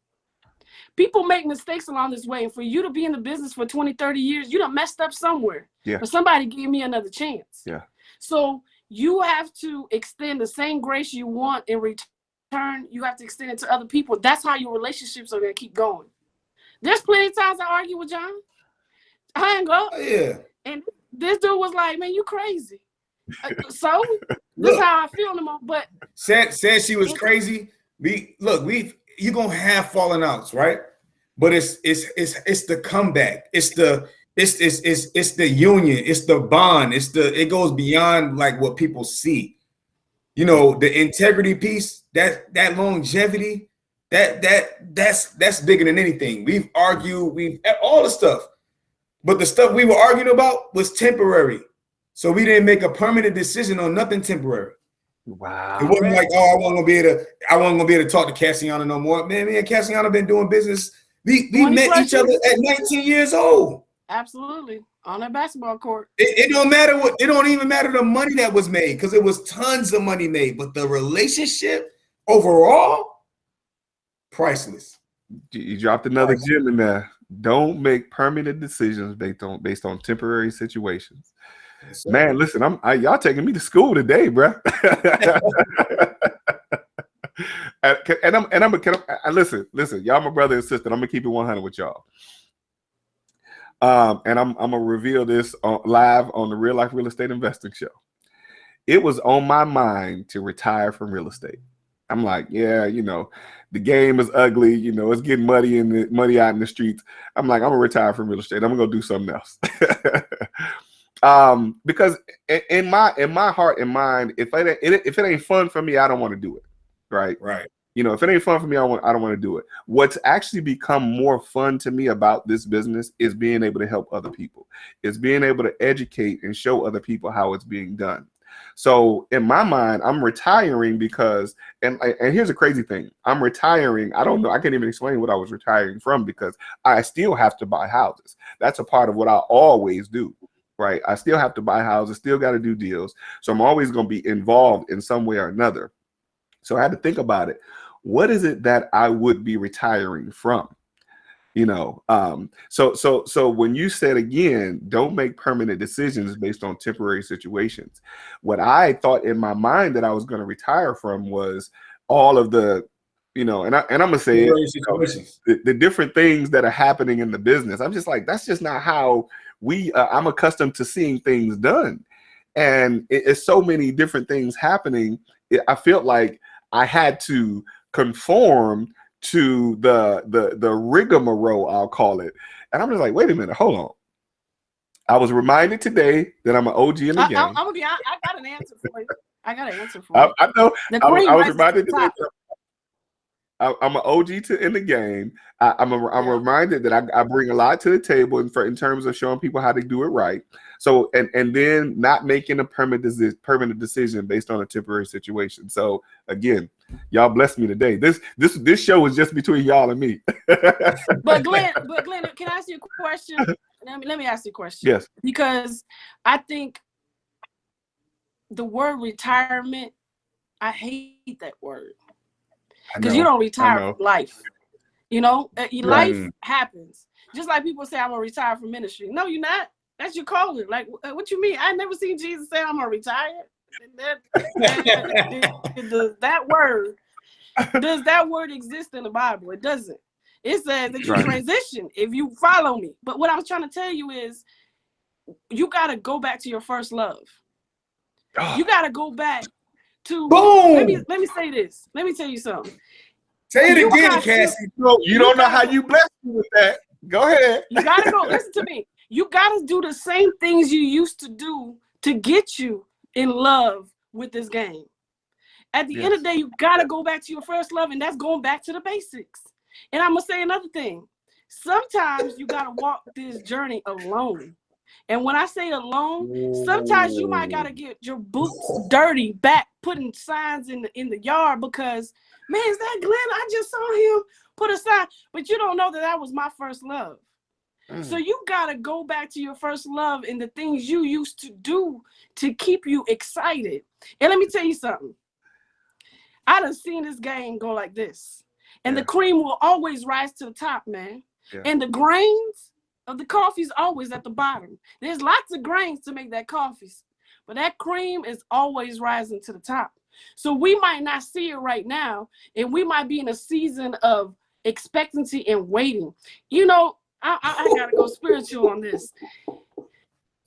[SPEAKER 2] People make mistakes along this way. And for you to be in the business for 20, 30 years, you done messed up somewhere. Yeah. But somebody gave me another chance. Yeah. So you have to extend the same grace you want in return. You have to extend it to other people. That's how your relationships are going to keep going. There's plenty of times I argue with John. I hang up. Oh, yeah. And this dude was like, man, you crazy. So this is how I feel no more. But
[SPEAKER 3] said she was crazy. You're gonna have falling outs, right? But it's the comeback. It's the union. It's the bond. It goes beyond like what people see. You know, the integrity piece, that longevity, that's bigger than anything. We've argued, all the stuff, but the stuff we were arguing about was temporary. So we didn't make a permanent decision on nothing temporary. Wow. It wasn't like, I wasn't gonna be able to talk to Casiana no more. Man, me and Casiana been doing business. We met each other at 19 years old.
[SPEAKER 2] Absolutely. On a basketball court.
[SPEAKER 3] It don't even matter the money that was made, because it was tons of money made. But the relationship overall, priceless.
[SPEAKER 1] You dropped another gem in there. Don't make permanent decisions based on temporary situations. Yes, man, listen, y'all taking me to school today, bro. Listen, y'all my brother and sister. I'm gonna keep it 100 with y'all. And I'm gonna reveal this live on the Real Life Real Estate Investing Show. It was on my mind to retire from real estate. I'm like, yeah, the game is ugly. It's getting muddy out in the streets. I'm like, I'm gonna retire from real estate. I'm gonna go do something else. Because in my heart and mind, if it ain't fun for me, I don't want to do it. Right. If it ain't fun for me, I don't want to do it. What's actually become more fun to me about this business is being able to help other people. It's being able to educate and show other people how it's being done. So in my mind, I'm retiring because, and here's a crazy thing. I'm retiring. I don't know. I can't even explain what I was retiring from because I still have to buy houses. That's a part of what I always do. Right. I still have to buy houses, still got to do deals. So I'm always going to be involved in some way or another. So I had to think about it. What is it that I would be retiring from? So when you said again, don't make permanent decisions based on temporary situations. What I thought in my mind that I was going to retire from was all of the, and I'm gonna say it, the different things that are happening in the business. I'm just like, that's just not how I'm accustomed to seeing things done. And it's so many different things happening. I felt like I had to conform to the rigmarole, I'll call it. And I'm just like, wait a minute, hold on. I was reminded today that I'm an OG in the game.
[SPEAKER 2] I'm gonna be honest, I got an answer for you. I know.
[SPEAKER 1] I was reminded today I'm an OG in the game. I'm reminded that I bring a lot to the table in terms of showing people how to do it right. So and then not making a permanent decision based on a temporary situation. So again, y'all blessed me today. This show is just between y'all and me.
[SPEAKER 2] But Glenn, can I ask you a question? Let me ask you a question.
[SPEAKER 1] Yes.
[SPEAKER 2] Because I think the word retirement, I hate that word. Because you don't retire from life. Life happens. Just like people say, I'm going to retire from ministry. No, you're not. That's your calling. Like, what you mean? I never seen Jesus say, I'm going to retire. Does that word exist in the Bible? It doesn't. It says that you transition if you follow me. But what I was trying to tell you is you got to go back to your first love. You got to go back to,
[SPEAKER 3] boom.
[SPEAKER 2] Let me say this. Let me tell you something.
[SPEAKER 3] Say it again, Cassie.
[SPEAKER 1] You don't know how you blessed me with that. Go ahead.
[SPEAKER 2] You got to go. Listen to me. You got to do the same things you used to do to get you in love with this game. At the end of the day, you got to go back to your first love, and that's going back to the basics. And I'm going to say another thing. Sometimes you got to walk this journey alone. And when I say alone, sometimes you might got to get your boots dirty back, putting signs in the yard because, man, is that Glenn? I just saw him put a sign. But you don't know that was my first love. So you got to go back to your first love and the things you used to do to keep you excited. And let me tell you something. I done seen this game go like this. And the cream will always rise to the top, man. Yeah. And the grains of the coffee is always at the bottom. There's lots of grains to make that coffee, but that cream is always rising to the top. So we might not see it right now, and we might be in a season of expectancy and waiting. I gotta go spiritual on this.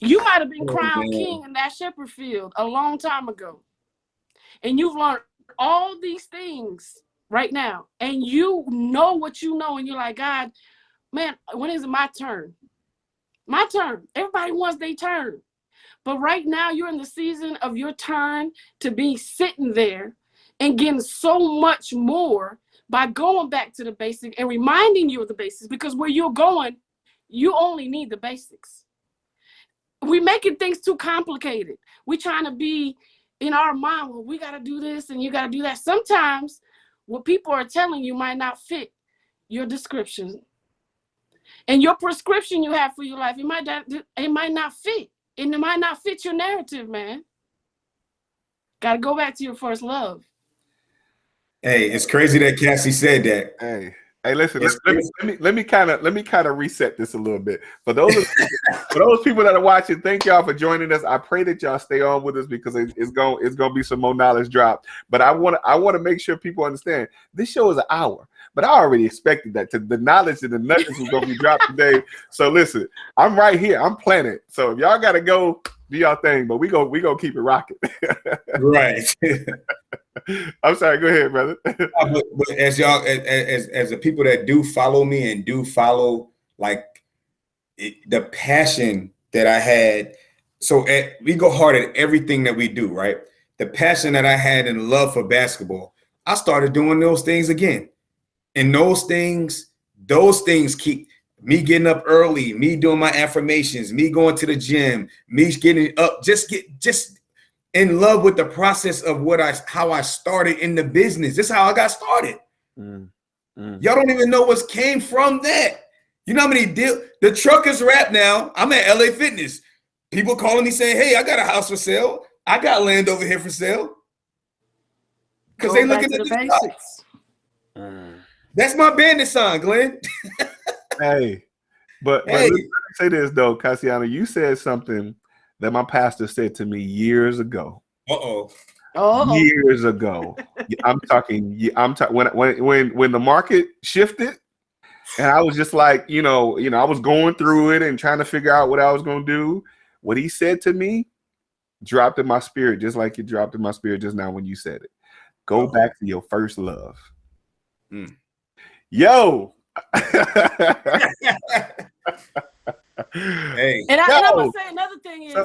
[SPEAKER 2] You might have been crowned king in that shepherd field a long time ago, and you've learned all these things right now, and you know what you know, and you're like, God, man, when is it my turn? My turn. Everybody wants their turn. But right now, you're in the season of your turn to be sitting there and getting so much more by going back to the basics and reminding you of the basics, because where you're going, you only need the basics. We're making things too complicated. We're trying to be in our mind, well, we got to do this and you got to do that. Sometimes what people are telling you might not fit your description. And your prescription you have for your life, it might not fit. And it might not fit your narrative, man. Got to go back to your first love.
[SPEAKER 3] Hey, it's crazy that Cassie said that.
[SPEAKER 1] Hey, Hey, listen. Let me kind of reset this a little bit for those people that are watching. Thank y'all for joining us. I pray that y'all stay on with us because it's gonna be some more knowledge dropped. But I want to make sure people understand this show is an hour. But I already expected that the knowledge and the nuggets was gonna be dropped today. So listen, I'm right here. I'm planning. So if y'all gotta go, do y'all thing. But we gonna keep it rocking.
[SPEAKER 3] Right.
[SPEAKER 1] I'm sorry. Go ahead, brother.
[SPEAKER 3] But as y'all, as the people that do follow me and do follow the passion that I had. So we go hard at everything that we do, right? The passion that I had and love for basketball, I started doing those things again. And those things keep me getting up early, me doing my affirmations, me going to the gym, me getting up, just in love with the process of how I started in the business. This is how I got started. Y'all don't even know what came from that. You know how many the truckers rap now. I'm at LA Fitness. People calling me saying, "Hey, I got a house for sale. I got land over here for sale." Because they looking at the basics. That's my bandit sign, Glenn.
[SPEAKER 1] Hey, but let me say this though, Casiana, you said something that my pastor said to me years ago. Years ago. I'm talking when the market shifted, and I was just like, I was going through it and trying to figure out what I was going to do. What he said to me dropped in my spirit, just like it dropped in my spirit just now when you said it. Go back to your first love. Yo.
[SPEAKER 2] Hey. And I'm gonna say another thing is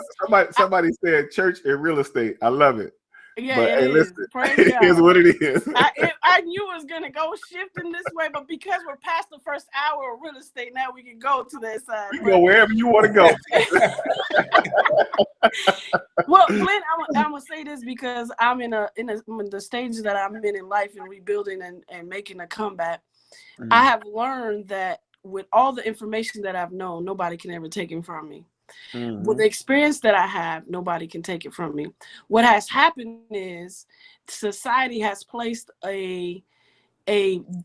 [SPEAKER 1] somebody said church and real estate. I love it.
[SPEAKER 2] Yeah,
[SPEAKER 1] but,
[SPEAKER 2] it is.
[SPEAKER 1] Listen,
[SPEAKER 2] it
[SPEAKER 1] is what it is.
[SPEAKER 2] I knew it was gonna go shifting this way, but because we're past the first hour of real estate, now we can go to that side.
[SPEAKER 1] You go wherever you want to go.
[SPEAKER 2] Well, Glenn, I'm gonna say this because I'm in the stages that I'm in life and rebuilding and making a comeback. I have learned that with all the information that I've known, nobody can ever take it from me. With the experience that I have, nobody can take it from me. What has happened is society has placed a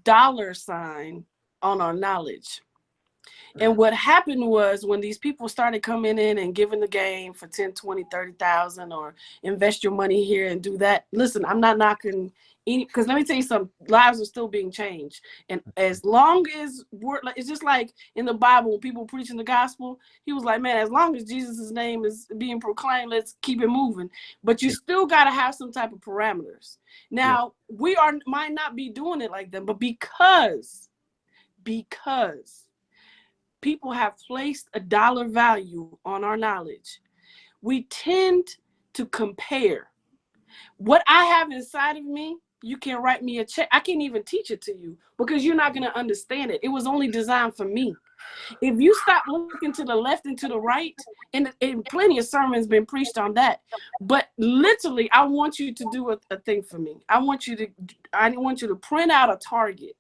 [SPEAKER 2] dollar sign on our knowledge. And what happened was when these people started coming in and giving the game for 10, 20, 30,000 or invest your money here and do that. Listen, I'm not knocking any, because let me tell you something, lives are still being changed. And as long as it's just like in the Bible, when people preaching the gospel, he was like, man, as long as Jesus' name is being proclaimed, let's keep it moving. But you still got to have some type of parameters. Now, we might not be doing it like them, but because people have placed a dollar value on our knowledge, we tend to compare. What I have inside of me, you can write me a check. I can't even teach it to you because you're not going to understand it. It was only designed for me. If you stop looking to the left and to the right, and plenty of sermons been preached on that, but literally, I want you to do a thing for me. I want you to print out a target.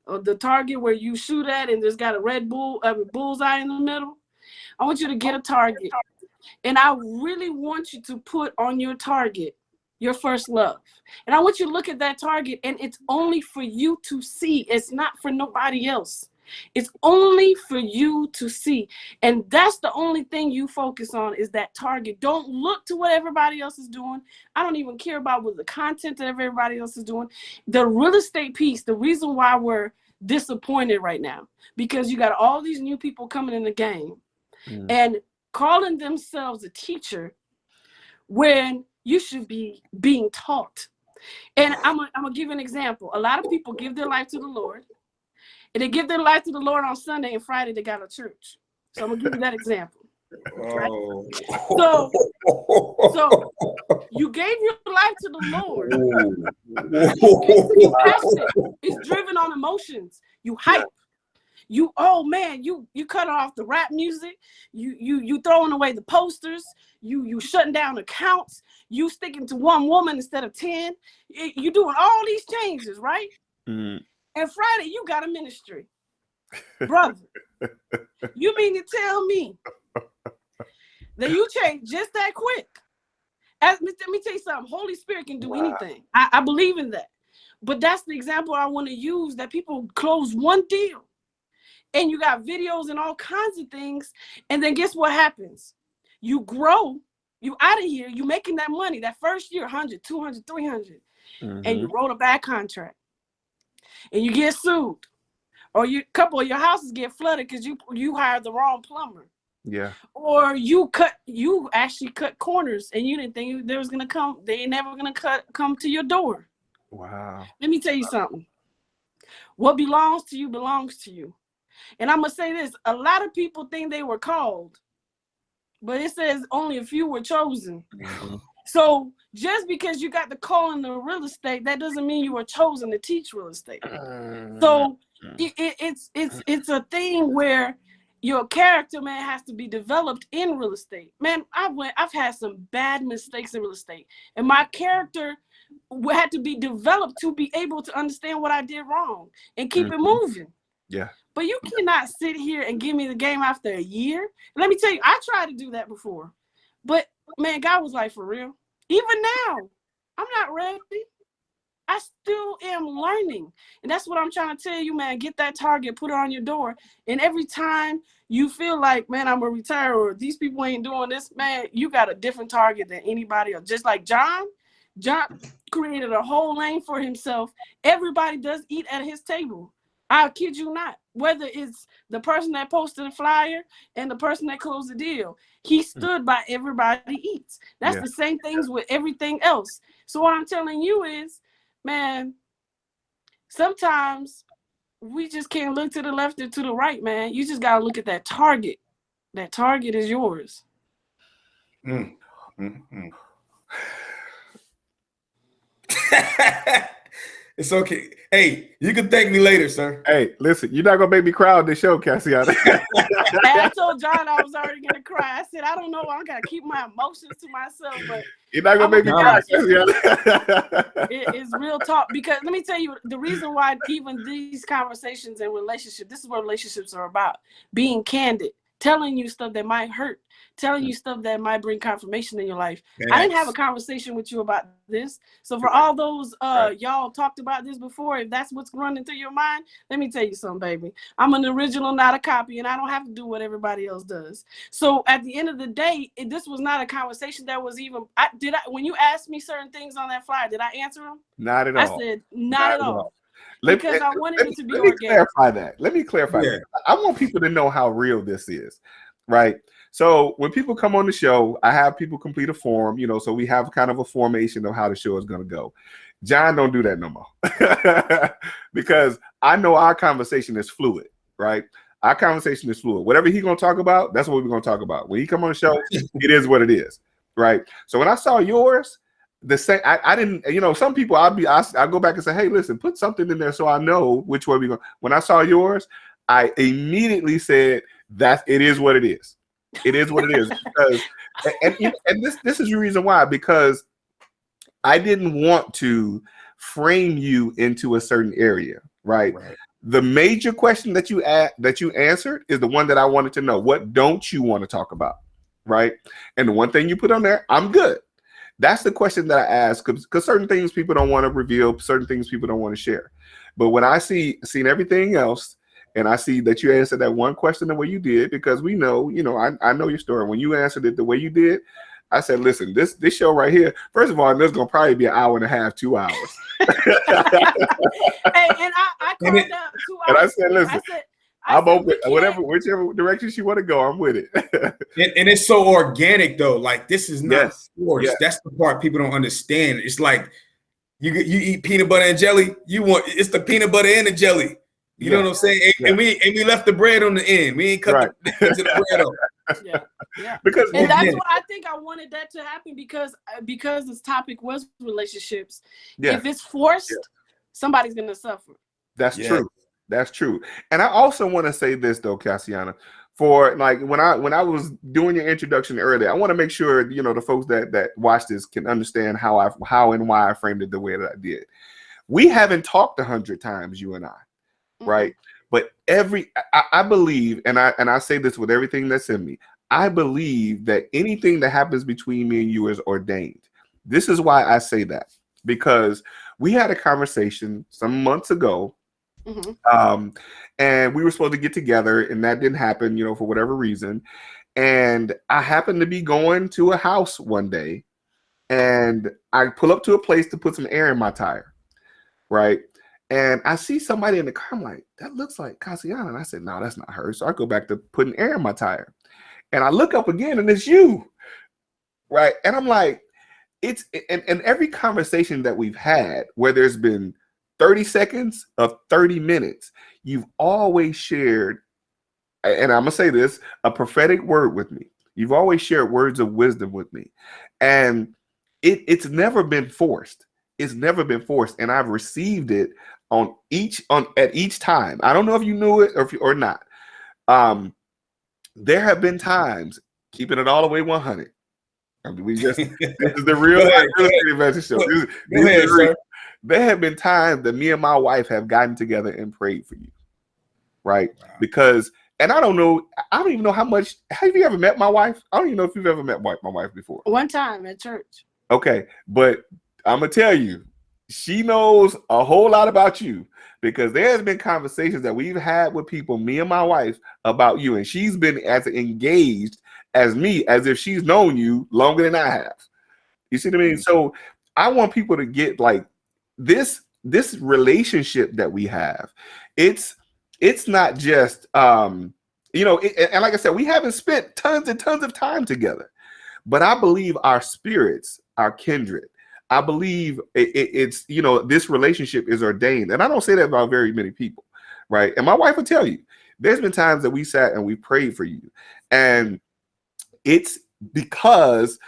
[SPEAKER 2] The target where you shoot at and there's got a red bullseye in the middle. I want you to get a target. And I really want you to put on your target your first love. And I want you to look at that target, and it's only for you to see. It's not for nobody else. It's only for you to see. And that's the only thing you focus on is that target. Don't look to what everybody else is doing. I don't even care about what the content that everybody else is doing. The real estate piece, the reason why we're disappointed right now, because you got all these new people coming in the game and calling themselves a teacher when you should be being taught. And I'm gonna give you an example. A lot of people give their life to the Lord, and they give their life to the Lord on Sunday, and Friday they got a church. So I'm gonna give you that example. Right? So you gave your life to the Lord. You're passionate. It's driven on emotions. You hype. You cut off the rap music. You throwing away the posters. You shutting down accounts. You sticking to one woman instead of 10. You doing all these changes, right? And Friday you got a ministry, brother. You mean to tell me that you change just that quick? Let me tell you something. Holy Spirit can do anything. I believe in that. But that's the example I want to use, that people close one deal and you got videos and all kinds of things. And then guess what happens? You grow, you out of here, you making that money that first year, 100, 200, 300, and you wrote a bad contract and you get sued, or a couple of your houses get flooded because you hired the wrong plumber.
[SPEAKER 1] Yeah.
[SPEAKER 2] Or you actually cut corners and you didn't think they was gonna come. They ain't never gonna come to your door.
[SPEAKER 1] Wow.
[SPEAKER 2] Let me tell you something. What belongs to you belongs to you. And I'm gonna say this: a lot of people think they were called, but it says only a few were chosen. So just because you got the call in the real estate, that doesn't mean you were chosen to teach real estate. So it's a thing where your character, man, has to be developed in real estate. Man, I've had some bad mistakes in real estate, and my character had to be developed to be able to understand what I did wrong and keep it moving.
[SPEAKER 1] Yeah.
[SPEAKER 2] But you cannot sit here and give me the game after a year. Let me tell you, I tried to do that before, but man, God was like, for real. Even now, I'm not ready. I still am learning. And that's what I'm trying to tell you, man. Get that target, put it on your door. And every time you feel like, man, I'm going to retire, or these people ain't doing this, man, you got a different target than anybody else. Just like John created a whole lane for himself. Everybody does eat at his table. I'll kid you not. Whether it's the person that posted the flyer and the person that closed the deal, he stood by everybody eats. That's the same things with everything else. So what I'm telling you is, man, sometimes we just can't look to the left or to the right, man. You just got to look at that target. That target is yours.
[SPEAKER 3] It's okay. Hey, you can thank me later, sir.
[SPEAKER 1] Hey, listen, you're not gonna make me cry on this show, Casiana.
[SPEAKER 2] I told John I was already gonna cry. I said, I don't know, I gotta keep my emotions to myself, but
[SPEAKER 1] you're not gonna make me cry, Casiana.
[SPEAKER 2] It's real talk. Because let me tell you, the reason why even these conversations and relationships, this is what relationships are about: being candid, telling you stuff that might hurt, telling you stuff that might bring confirmation in your life. Yes. I didn't have a conversation with you about this. So for all those y'all talked about this before, if that's what's running through your mind, let me tell you something, baby. I'm an original, not a copy, and I don't have to do what everybody else does. So at the end of the day, this was not a conversation that was even, when you asked me certain things on that flyer, did I answer them?
[SPEAKER 1] Not at all.
[SPEAKER 2] I said, not at all. Because I wanted it to be organic.
[SPEAKER 1] Let me clarify that. I want people to know how real this is, right? So when people come on the show, I have people complete a form, so we have kind of a formation of how the show is going to go. John don't do that no more because I know our conversation is fluid, right? Our conversation is fluid. Whatever he's going to talk about, that's what we're going to talk about. When he come on the show, it is what it is, right? So when I saw yours, the same, I didn't, some people I go back and say, hey, listen, put something in there so I know which way we go. When I saw yours, I immediately said that it is what it is. It is what it is. Because, and this is the reason why, because I didn't want to frame you into a certain area, right? The major question that you answered is the one that I wanted to know. What don't you want to talk about, right? And the one thing you put on there, I'm good. That's the question that I ask, because certain things people don't want to reveal, certain things people don't want to share. But when I seen everything else, and I see that you answered that one question the way you did, because we know, I know your story. When you answered it the way you did, I said, listen, this show right here, first of all, this is going to probably be an hour and a half, 2 hours.
[SPEAKER 2] Hey, and I called out 2 hours.
[SPEAKER 1] And I said, listen, I'm open, whichever direction you want to go, I'm with it.
[SPEAKER 3] and it's so organic, though. Like, this is not forced.
[SPEAKER 1] Yes.
[SPEAKER 3] That's the part people don't understand. It's like you eat peanut butter and jelly. It's the peanut butter and the jelly. You know what I'm saying? And we left the bread on the end. We ain't cut the bread off.
[SPEAKER 2] Yeah.
[SPEAKER 1] Because
[SPEAKER 2] and that's what I think I wanted that to happen, because this topic was relationships. Yeah. If it's forced, somebody's gonna suffer.
[SPEAKER 1] That's true. That's true. And I also want to say this though, Casiana, for like when I was doing your introduction earlier, I want to make sure the folks that watch this can understand how and why I framed it the way that I did. We haven't talked 100 times, you and I. Right. But I believe, and I say this with everything that's in me, I believe that anything that happens between me and you is ordained. This is why I say that, because we had a conversation some months ago, and we were supposed to get together, and that didn't happen, for whatever reason. And I happened to be going to a house one day, and I pull up to a place to put some air in my tire, right? And I see somebody in the car. I'm like, that looks like Casiana. And I said, no, that's not her. So I go back to putting air in my tire. And I look up again, and it's you, right? And I'm like, and every conversation that we've had, where there's been 30 seconds of 30 minutes, you've always shared, and I'm going to say this, a prophetic word with me. You've always shared words of wisdom with me. And it's never been forced. It's never been forced. And I've received it at each time. I don't know if you knew it or not. There have been times, keeping it all the way 100. I mean, this is the real estate investing show. There have been times that me and my wife have gotten together and prayed for you, right? Wow. Because, and I don't even know how much. Have you ever met my wife? I don't even know if you've ever met my wife before.
[SPEAKER 2] One time at church.
[SPEAKER 1] Okay, but I'm gonna tell you, she knows a whole lot about you, because there's been conversations that we've had with people, me and my wife, about you, and she's been as engaged as me, as if she's known you longer than I have. You see what I mean? So I want people to get like this relationship that we have. It's not just and like I said, we haven't spent tons and tons of time together, but I believe our spirits are kindred. I believe it's this relationship is ordained, and I don't say that about very many people, right? And my wife will tell you, there's been times that we sat and we prayed for you, and it's because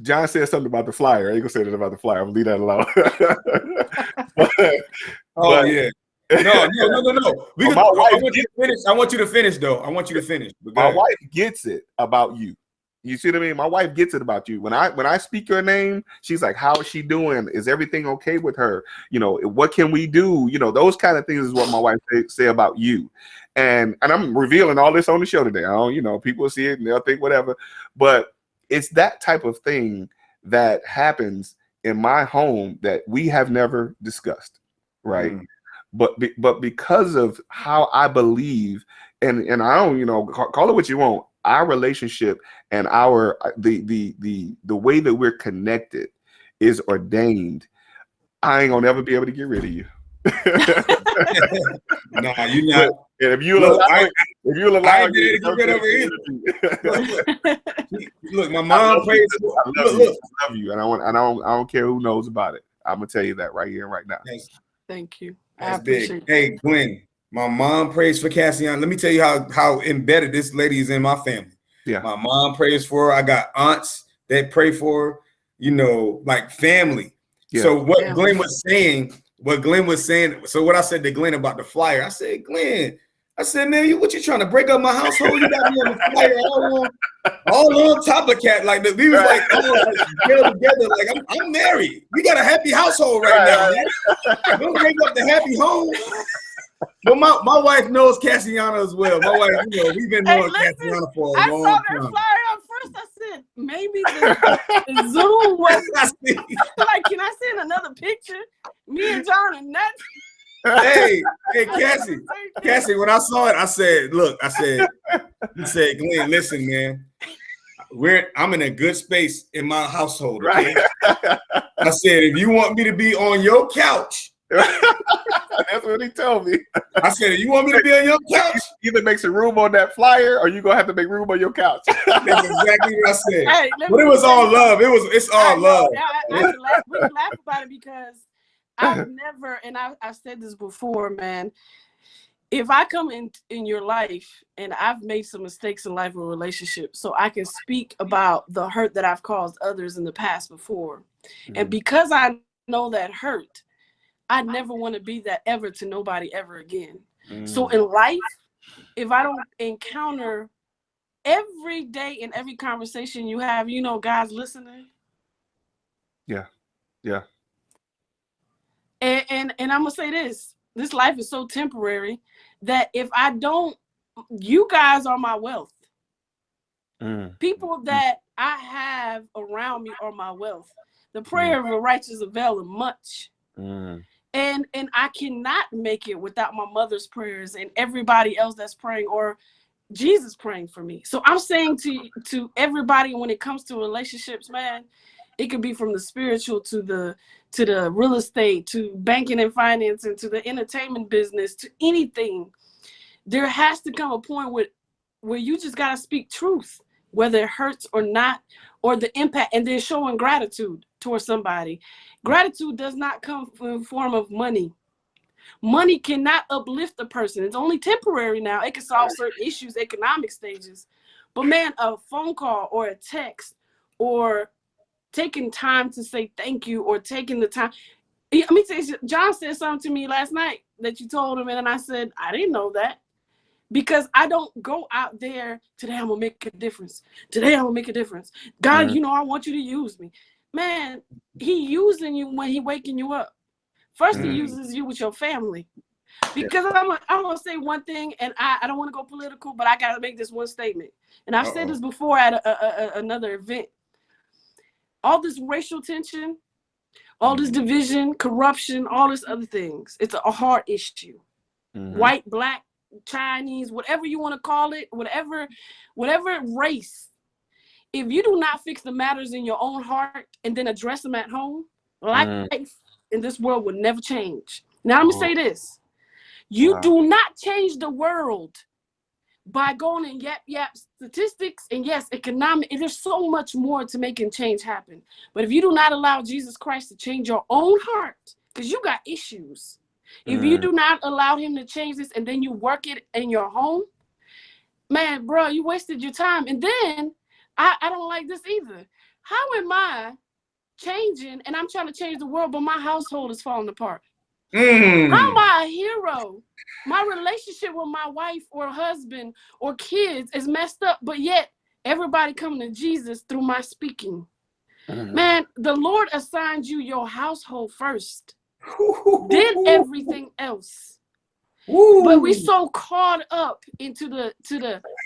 [SPEAKER 1] John said something about the flyer. I ain't gonna say that about the flyer. I'm gonna leave that alone.
[SPEAKER 3] Yeah. No. I want you to finish, though. I want you to finish.
[SPEAKER 1] My wife gets it about you. You see what I mean? My wife gets it about you. When I speak your name, she's like, how is she doing? Is everything okay with her? What can we do? Those kind of things is what my wife say about you. And I'm revealing all this on the show today. I don't, people see it and they'll think whatever. But it's that type of thing that happens in my home that we have never discussed, right? But because of how I believe, and I don't, call it what you want, our relationship and the way that we're connected is ordained. I ain't gonna ever be able to get rid of you.
[SPEAKER 3] No, you're not.
[SPEAKER 1] And if you'll allow
[SPEAKER 3] me to get rid of her either. Look, my mom prays.
[SPEAKER 1] I love you, and I don't care who knows about it. I'm gonna tell you that right here and right now.
[SPEAKER 2] Thank you.
[SPEAKER 3] That's big. Hey, Glenn, my mom prays for Casiana. Let me tell you how embedded this lady is in my family.
[SPEAKER 1] Yeah,
[SPEAKER 3] my mom prays for her. I got aunts that pray for her, like family. Yeah. So what Glenn was saying. So what I said to Glenn about the flyer, I said, Glenn, man, what you trying to break up my household? You got me on the flyer all on top of cat. Like we was like, together. Like I'm married. We got a happy household right now, man. Don't break up the happy home. But my wife knows Casiana as well. My wife, we've been knowing Casiana for a long time. I saw her flyer up first. I said, maybe the Zoom was like, can I send another picture? Me and John and that. Hey, Cassie, when I saw it, I said, he said, Glenn, listen, man, I'm in a good space in my household. Okay? Right. I said, if you want me to be on your couch,
[SPEAKER 1] that's what he told me.
[SPEAKER 3] I said, if you want me to be on your couch,
[SPEAKER 1] either make some room on that flyer, or you're gonna have to make room on your couch.
[SPEAKER 3] That's exactly what I said. Hey, but it was all love. It's all love.
[SPEAKER 2] We can laugh about it because I've never, and I've said this before, man. If I come in your life and I've made some mistakes in life or relationships, so I can speak about the hurt that I've caused others in the past before, and because I know that hurt, I never want to be that ever to nobody ever again. So in life, if I don't encounter every day in every conversation you have, God's listening.
[SPEAKER 1] Yeah.
[SPEAKER 2] And I'm gonna say this life is so temporary that if I don't, you guys are my wealth. People that I have around me are my wealth. The prayer of a righteous availeth much. And I cannot make it without my mother's prayers and everybody else that's praying, or Jesus praying for me. So I'm saying to everybody, when it comes to relationships, man, it could be from the spiritual to the real estate, to banking and finance, and to the entertainment business, to anything. There has to come a point where you just got to speak truth, whether it hurts or not, or the impact, and then showing gratitude towards somebody. Gratitude does not come in the form of money. Money cannot uplift a person. It's only temporary now. It can solve certain issues, economic stages. But man, a phone call or a text, or taking time to say thank you, or taking the time. Let me tell you, John said something to me last night that you told him, and I said, I didn't know that. Because I don't go out there, today I'm gonna make a difference. Today I'm gonna make a difference. God, you know, I want you to use me. Man, he using you when he waking you up. First, he uses you with your family. Because I'm gonna say one thing, and I don't want to go political, but I gotta make this one statement. And I've said this before at another event. All this racial tension, all this division, corruption, all this other things, it's a heart issue. White, black, Chinese, whatever you want to call it, whatever race. If you do not fix the matters in your own heart and then address them at home, life in this world will never change. Now let me say this. You do not change the world by going and yap statistics, and yes, economic. And there's so much more to making change happen. But if you do not allow Jesus Christ to change your own heart, because you got issues, if you do not allow him to change this, and then you work it in your home, man, bro, you wasted your time. And then I don't like this either. How am I changing, and I'm trying to change the world, but my household is falling apart? How am I a hero? My relationship with my wife or husband or kids is messed up, but yet everybody coming to Jesus through my speaking. Man, the Lord assigned you your household first. Did everything else. But we so caught up into the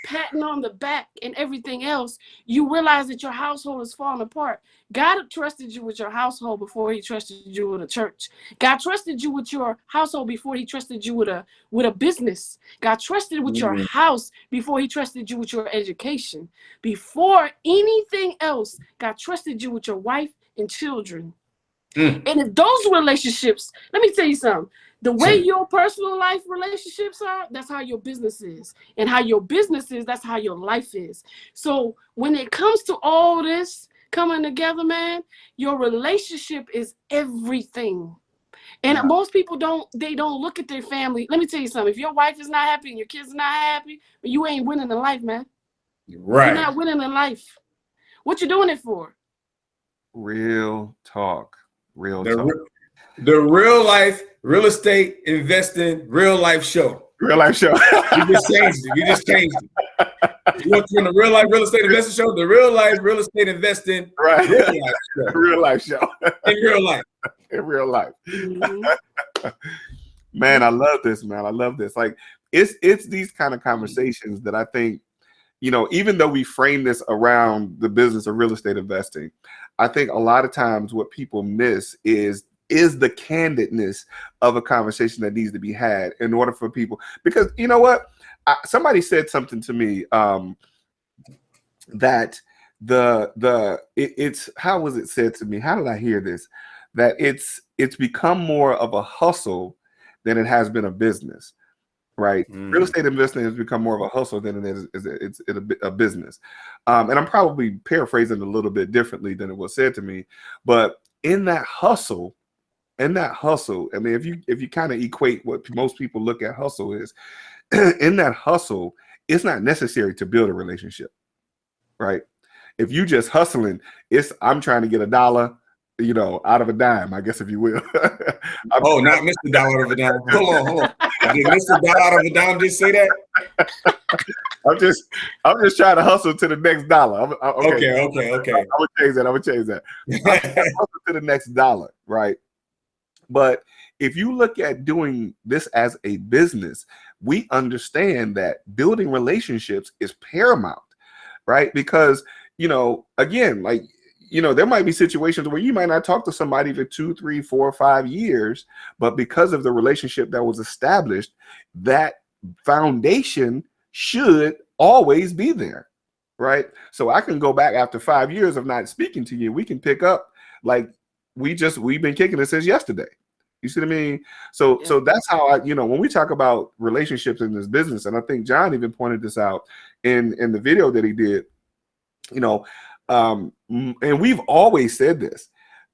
[SPEAKER 2] patting on the back and everything else, you realize that your household is falling apart. God trusted you with your household before he trusted you with a church. God trusted you with your household before he trusted you with a business. God trusted with your house before he trusted you with your education. Before anything else, God trusted you with your wife and children. And if those relationships, let me tell you something, the way your personal life relationships are, that's how your business is. And how your business is, that's how your life is. So when it comes to all this coming together, man, your relationship is everything. And most people don't look at their family. Let me tell you something. If your wife is not happy and your kids are not happy, you ain't winning in life, man. Right. You're not winning in life. What you doing it for?
[SPEAKER 1] Real talk. Real talk.
[SPEAKER 3] The real life real estate investing real life show.
[SPEAKER 1] Real life show.
[SPEAKER 3] You just changed it. You went from the real life real estate investing show, the real life real estate investing
[SPEAKER 1] right.
[SPEAKER 3] Real life show.
[SPEAKER 1] Real life show.
[SPEAKER 3] In real life.
[SPEAKER 1] In real life. Man, I love this, man. I love this. Like it's these kind of conversations that I think, you know, even though we frame this around the business of real estate investing, I think a lot of times what people miss is the candidness of a conversation that needs to be had in order for people. Because you know what? Somebody said something to me that it's how was it said to me? How did I hear this? That it's become more of a hustle than it has been a business. Right, real estate investing has become more of a hustle than it is a business, and I'm probably paraphrasing a little bit differently than it was said to me. But in that hustle, I mean, if you kind of equate what most people look at hustle is, in that hustle, it's not necessary to build a relationship, right? If you just hustling, I'm trying to get $1, you know, out of a dime, I guess, if you will.
[SPEAKER 3] Not Mr. Dollar out of a dime. Hold on. Did Mr. Dollar out of a dime just say that?
[SPEAKER 1] I'm just trying to hustle to the next dollar. Okay.
[SPEAKER 3] Okay.
[SPEAKER 1] I would change that. Hustle to the next dollar, right? But if you look at doing this as a business, we understand that building relationships is paramount, right? Because, you know, again, like there might be situations where you might not talk to somebody for 2, 3, 4, 5 years, but because of the relationship that was established, that foundation should always be there, right? So I can go back after 5 years of not speaking to you. We can pick up like we've been kicking it since yesterday. You see what I mean? So that's how when we talk about relationships in this business, and I think John even pointed this out in the video that he did, and we've always said this,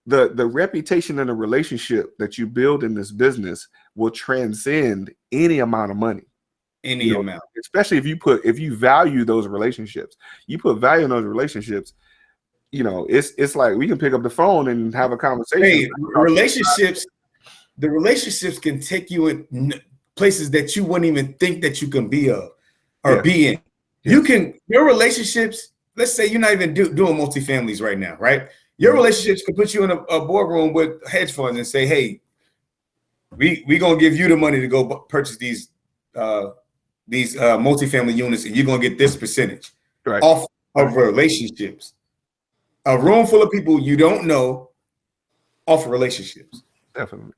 [SPEAKER 1] the reputation and the relationship that you build in this business will transcend any amount of money.
[SPEAKER 3] Any amount.
[SPEAKER 1] Especially if you value those relationships. You put value in those relationships, it's like we can pick up the phone and have a conversation.
[SPEAKER 3] Hey, the relationships can take you in places that you wouldn't even think that you can be be in. Yes. Your relationships, let's say you're not even doing multifamilies right now, right? Your relationships can put you in a boardroom with hedge funds and say, hey, we gonna give you the money to go purchase these multifamily units, and you're gonna get this percentage off of relationships. A room full of people you don't know off of relationships.
[SPEAKER 1] Definitely.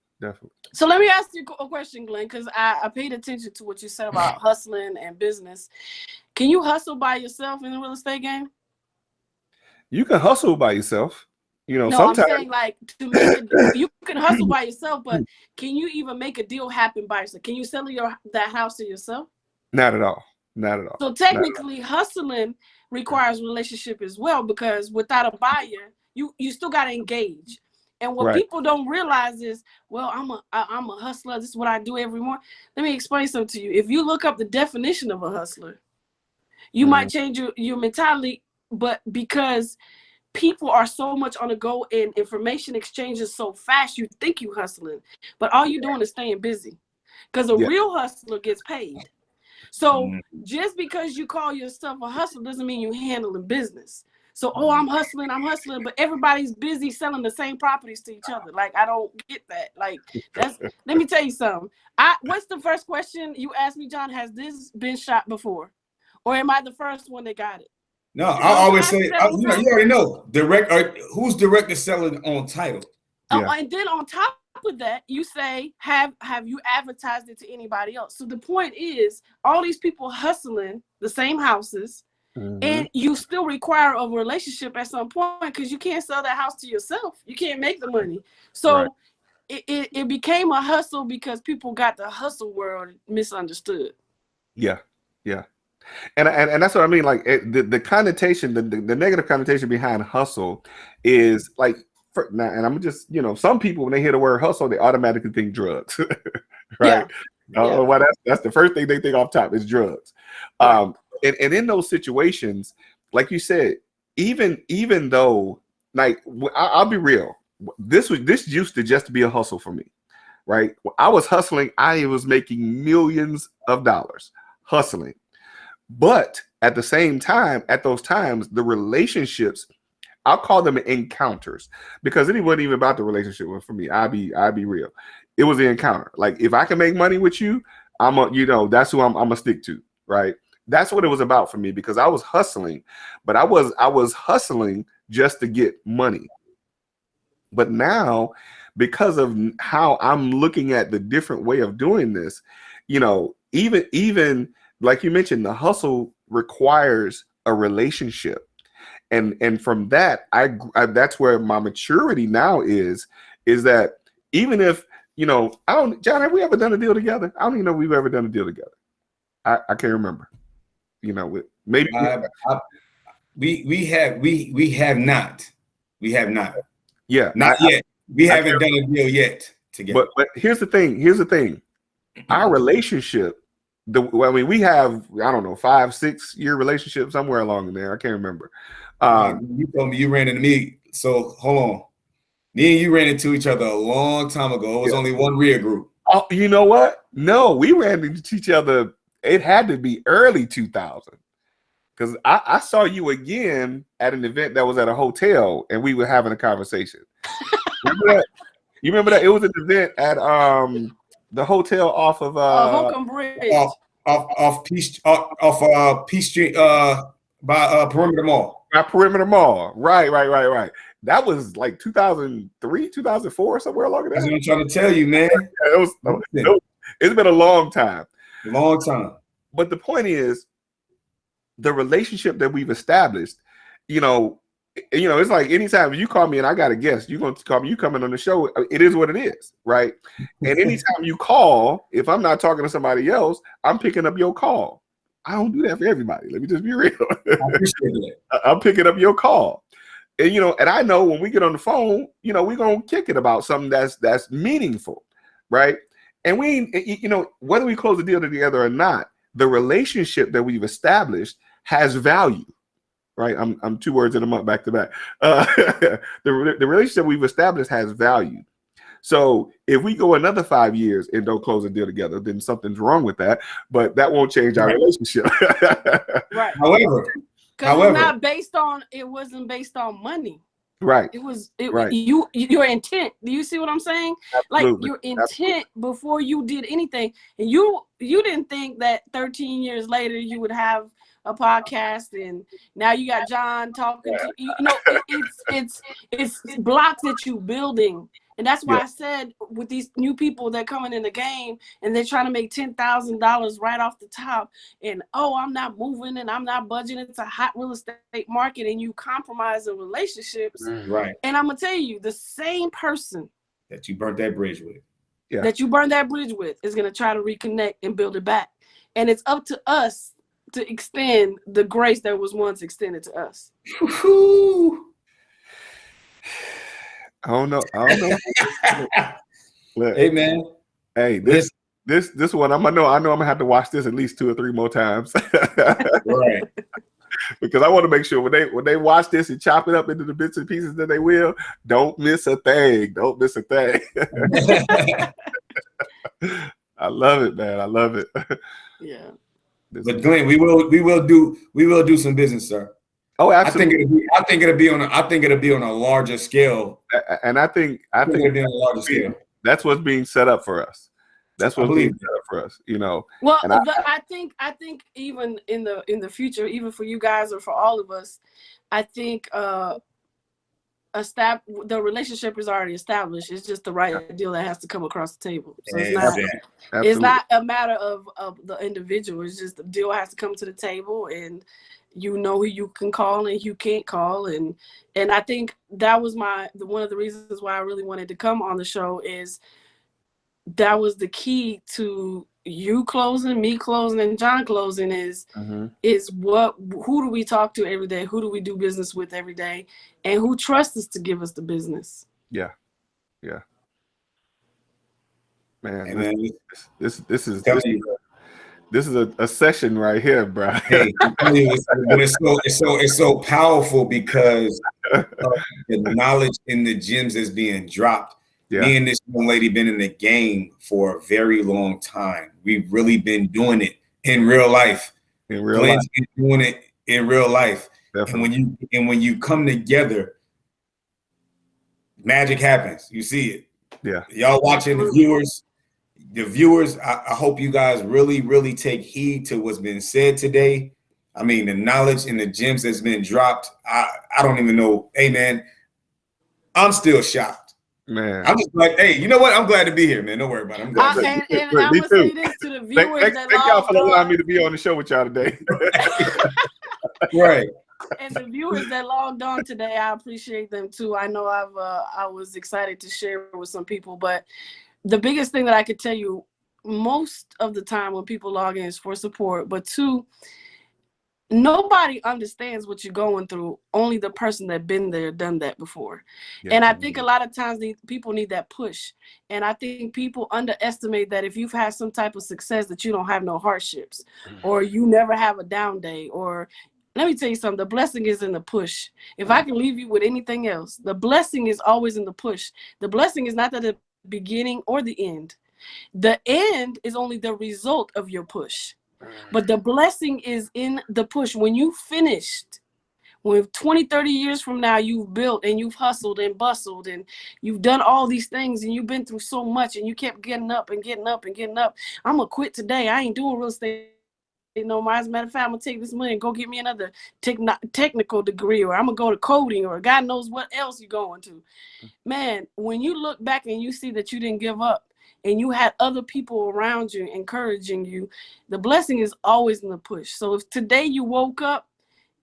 [SPEAKER 2] So let me ask you a question, Glenn, because I paid attention to what you said about hustling and business. Can you hustle by yourself in the real estate game?
[SPEAKER 1] You can hustle by yourself.
[SPEAKER 2] No,
[SPEAKER 1] sometimes
[SPEAKER 2] I'm saying like you can hustle by yourself, but can you even make a deal happen by yourself? Can you sell that house to yourself?
[SPEAKER 1] Not at all. So
[SPEAKER 2] technically, hustling requires relationship as well, because without a buyer, you still got to engage. And what people don't realize is, well, I'm a hustler. This is what I do every morning. Let me explain something to you. If you look up the definition of a hustler, you might change your mentality, but because people are so much on the go and information exchanges so fast, you think you hustling, but all you're doing is staying busy, because a real hustler gets paid. So just because you call yourself a hustler doesn't mean you're handling business. So, I'm hustling, but everybody's busy selling the same properties to each other. Like, I don't get that. Like, let me tell you something. What's the first question you asked me, John? Has this been shot before? Or am I the first one that got it?
[SPEAKER 3] No, I always say, you already know, who's directly selling on title?
[SPEAKER 2] And then on top of that, you say, have you advertised it to anybody else? So the point is, all these people hustling the same houses, and you still require a relationship at some point, because you can't sell that house to yourself. You can't make the money. So it became a hustle because people got the hustle world misunderstood.
[SPEAKER 1] Yeah. And that's what I mean. Like the connotation, the negative connotation behind hustle is like, and I'm just, some people, when they hear the word hustle, they automatically think drugs, right? Well, that's the first thing they think off top is drugs. And in those situations, like you said, even though, like, I'll be real, this used to just be a hustle for me, right? I was hustling. I was making millions of dollars hustling. But at the same time, at those times, the relationships, I'll call them encounters, because it wasn't even about the relationship for me. I'll be real. It was the encounter. Like, if I can make money with you, that's who I'm gonna stick to, right? That's what it was about for me, because I was hustling, but I was hustling just to get money. But now, because of how I'm looking at the different way of doing this, even like you mentioned, the hustle requires a relationship. And from that, I that's where my maturity now is that even if, John, have we ever done a deal together? I don't even know if we've ever done a deal together. I can't remember. Maybe
[SPEAKER 3] we have not. We have not.
[SPEAKER 1] Yeah,
[SPEAKER 3] not yet. We haven't done a deal yet together.
[SPEAKER 1] But here's the thing. Our relationship, we have, I don't know, 5-6 year relationship somewhere along in there. I can't remember.
[SPEAKER 3] You told me you ran into me. So hold on. Me and you ran into each other a long time ago. It was only one RIA group.
[SPEAKER 1] Oh, you know what? No, we ran into each other. It had to be early 2000, because I saw you again at an event that was at a hotel, and we were having a conversation. Remember that? You remember that? It was an event at the hotel off of
[SPEAKER 2] Holcomb Bridge,
[SPEAKER 3] off Peace Street by Perimeter Mall.
[SPEAKER 1] By Perimeter Mall. Right. That was like 2003, 2004, somewhere along there.
[SPEAKER 3] That's what I'm trying to tell you, man.
[SPEAKER 1] It's been a long time.
[SPEAKER 3] Long time.
[SPEAKER 1] But the point is, the relationship that we've established, it's like anytime you call me and I got a guest, you're going to call me, you coming on the show, it is what it is, right? And anytime you call, if I'm not talking to somebody else, I'm picking up your call. I don't do that for everybody. Let me just be real.
[SPEAKER 3] I appreciate that.
[SPEAKER 1] I'm picking up your call. And, and I know when we get on the phone, we're going to kick it about something that's meaningful, right? And whether we close the deal together or not, the relationship that we've established has value, right? I'm two words in a month back to back. The relationship we've established has value. So if we go another 5 years and don't close a deal together, then something's wrong with that. But that won't change our relationship.
[SPEAKER 2] Right.
[SPEAKER 3] However,
[SPEAKER 2] it wasn't based on money.
[SPEAKER 1] Right.
[SPEAKER 2] Your intent. Do you see what I'm saying?
[SPEAKER 1] Absolutely.
[SPEAKER 2] Like your intent before you did anything. And you didn't think that 13 years later you would have a podcast and now you got John talking to you. It's blocks that you building. And that's why I said with these new people that coming in the game and they're trying to make $10,000 right off the top and, I'm not moving and I'm not budgeting. It's a hot real estate market and you compromise the relationships.
[SPEAKER 3] Right.
[SPEAKER 2] And I'm going to tell you, the same person
[SPEAKER 3] that you burnt that bridge with,
[SPEAKER 2] is going to try to reconnect and build it back. And it's up to us to extend the grace that was once extended to us.
[SPEAKER 1] I don't know. Look,
[SPEAKER 3] hey man.
[SPEAKER 1] Hey, this one I know I'm gonna have to watch this at least 2 or 3 more times.
[SPEAKER 3] Right.
[SPEAKER 1] Because I want to make sure when they watch this and chop it up into the bits and pieces that they will, don't miss a thing. Don't miss a thing. I love it, man. I love it.
[SPEAKER 2] Yeah.
[SPEAKER 3] But Glenn, we will do some business, sir.
[SPEAKER 1] Oh, absolutely.
[SPEAKER 3] I think it'll be on a larger scale.
[SPEAKER 1] And I think
[SPEAKER 3] it'll be on a larger scale.
[SPEAKER 1] That's what's being set up for us. That's what's being set up for us,
[SPEAKER 2] Well, I think even in the future, even for you guys or for all of us, I think the relationship is already established. It's just the right deal that has to come across the table. So it's not a matter of the individual. It's just the deal has to come to the table and you know who you can call and you can't call. And I think that was one of the reasons why I really wanted to come on the show is that was the key to you closing, me closing, and John closing is who do we talk to every day? Who do we do business with every day? And who trusts us to give us the business? Yeah.
[SPEAKER 1] Man, this is a session right here, bro.
[SPEAKER 3] Hey, it's so powerful because of the knowledge in the gems is being dropped. Yeah. Me and this young lady been in the game for a very long time. We've really been doing it in real life. Glenn's been doing it in real life. Definitely. And when you come together, magic happens. You see it.
[SPEAKER 1] Yeah.
[SPEAKER 3] Y'all watching the viewers, I hope you guys really, really take heed to what's been said today. I mean, the knowledge and the gems that's been dropped. I don't even know. Hey, man, I'm still shocked.
[SPEAKER 1] Man,
[SPEAKER 3] I'm just like, hey, you know what? I'm glad to be here, man. Don't worry about it. I'm glad.
[SPEAKER 2] And I'm gonna say this to the viewers
[SPEAKER 1] thank y'all for allowing me to be on the show with y'all today.
[SPEAKER 3] Right.
[SPEAKER 2] And the viewers that logged on today, I appreciate them too. I know I was excited to share with some people, but the biggest thing that I could tell you most of the time when people log in is for support, but 2, nobody understands what you're going through. Only the person that been there, done that before. Yeah. And I think a lot of times people need that push. And I think people underestimate that if you've had some type of success that you don't have no hardships or you never have a down day. Or let me tell you something, the blessing is in the push. If I can leave you with anything else, the blessing is always in the push. The blessing is not at the beginning or the end. The end is only the result of your push. But the blessing is in the push. When you finished, when 20, 30 years from now, you've built and you've hustled and bustled and you've done all these things and you've been through so much and you kept getting up and getting up and getting up. I'm going to quit today. I ain't doing real estate no more. As a matter of fact, I'm gonna take this money and go get me another technical degree, or I'm gonna go to coding, or God knows what else you're going to. Man, when you look back and you see that you didn't give up and you had other people around you encouraging you, the blessing is always in the push. So if today you woke up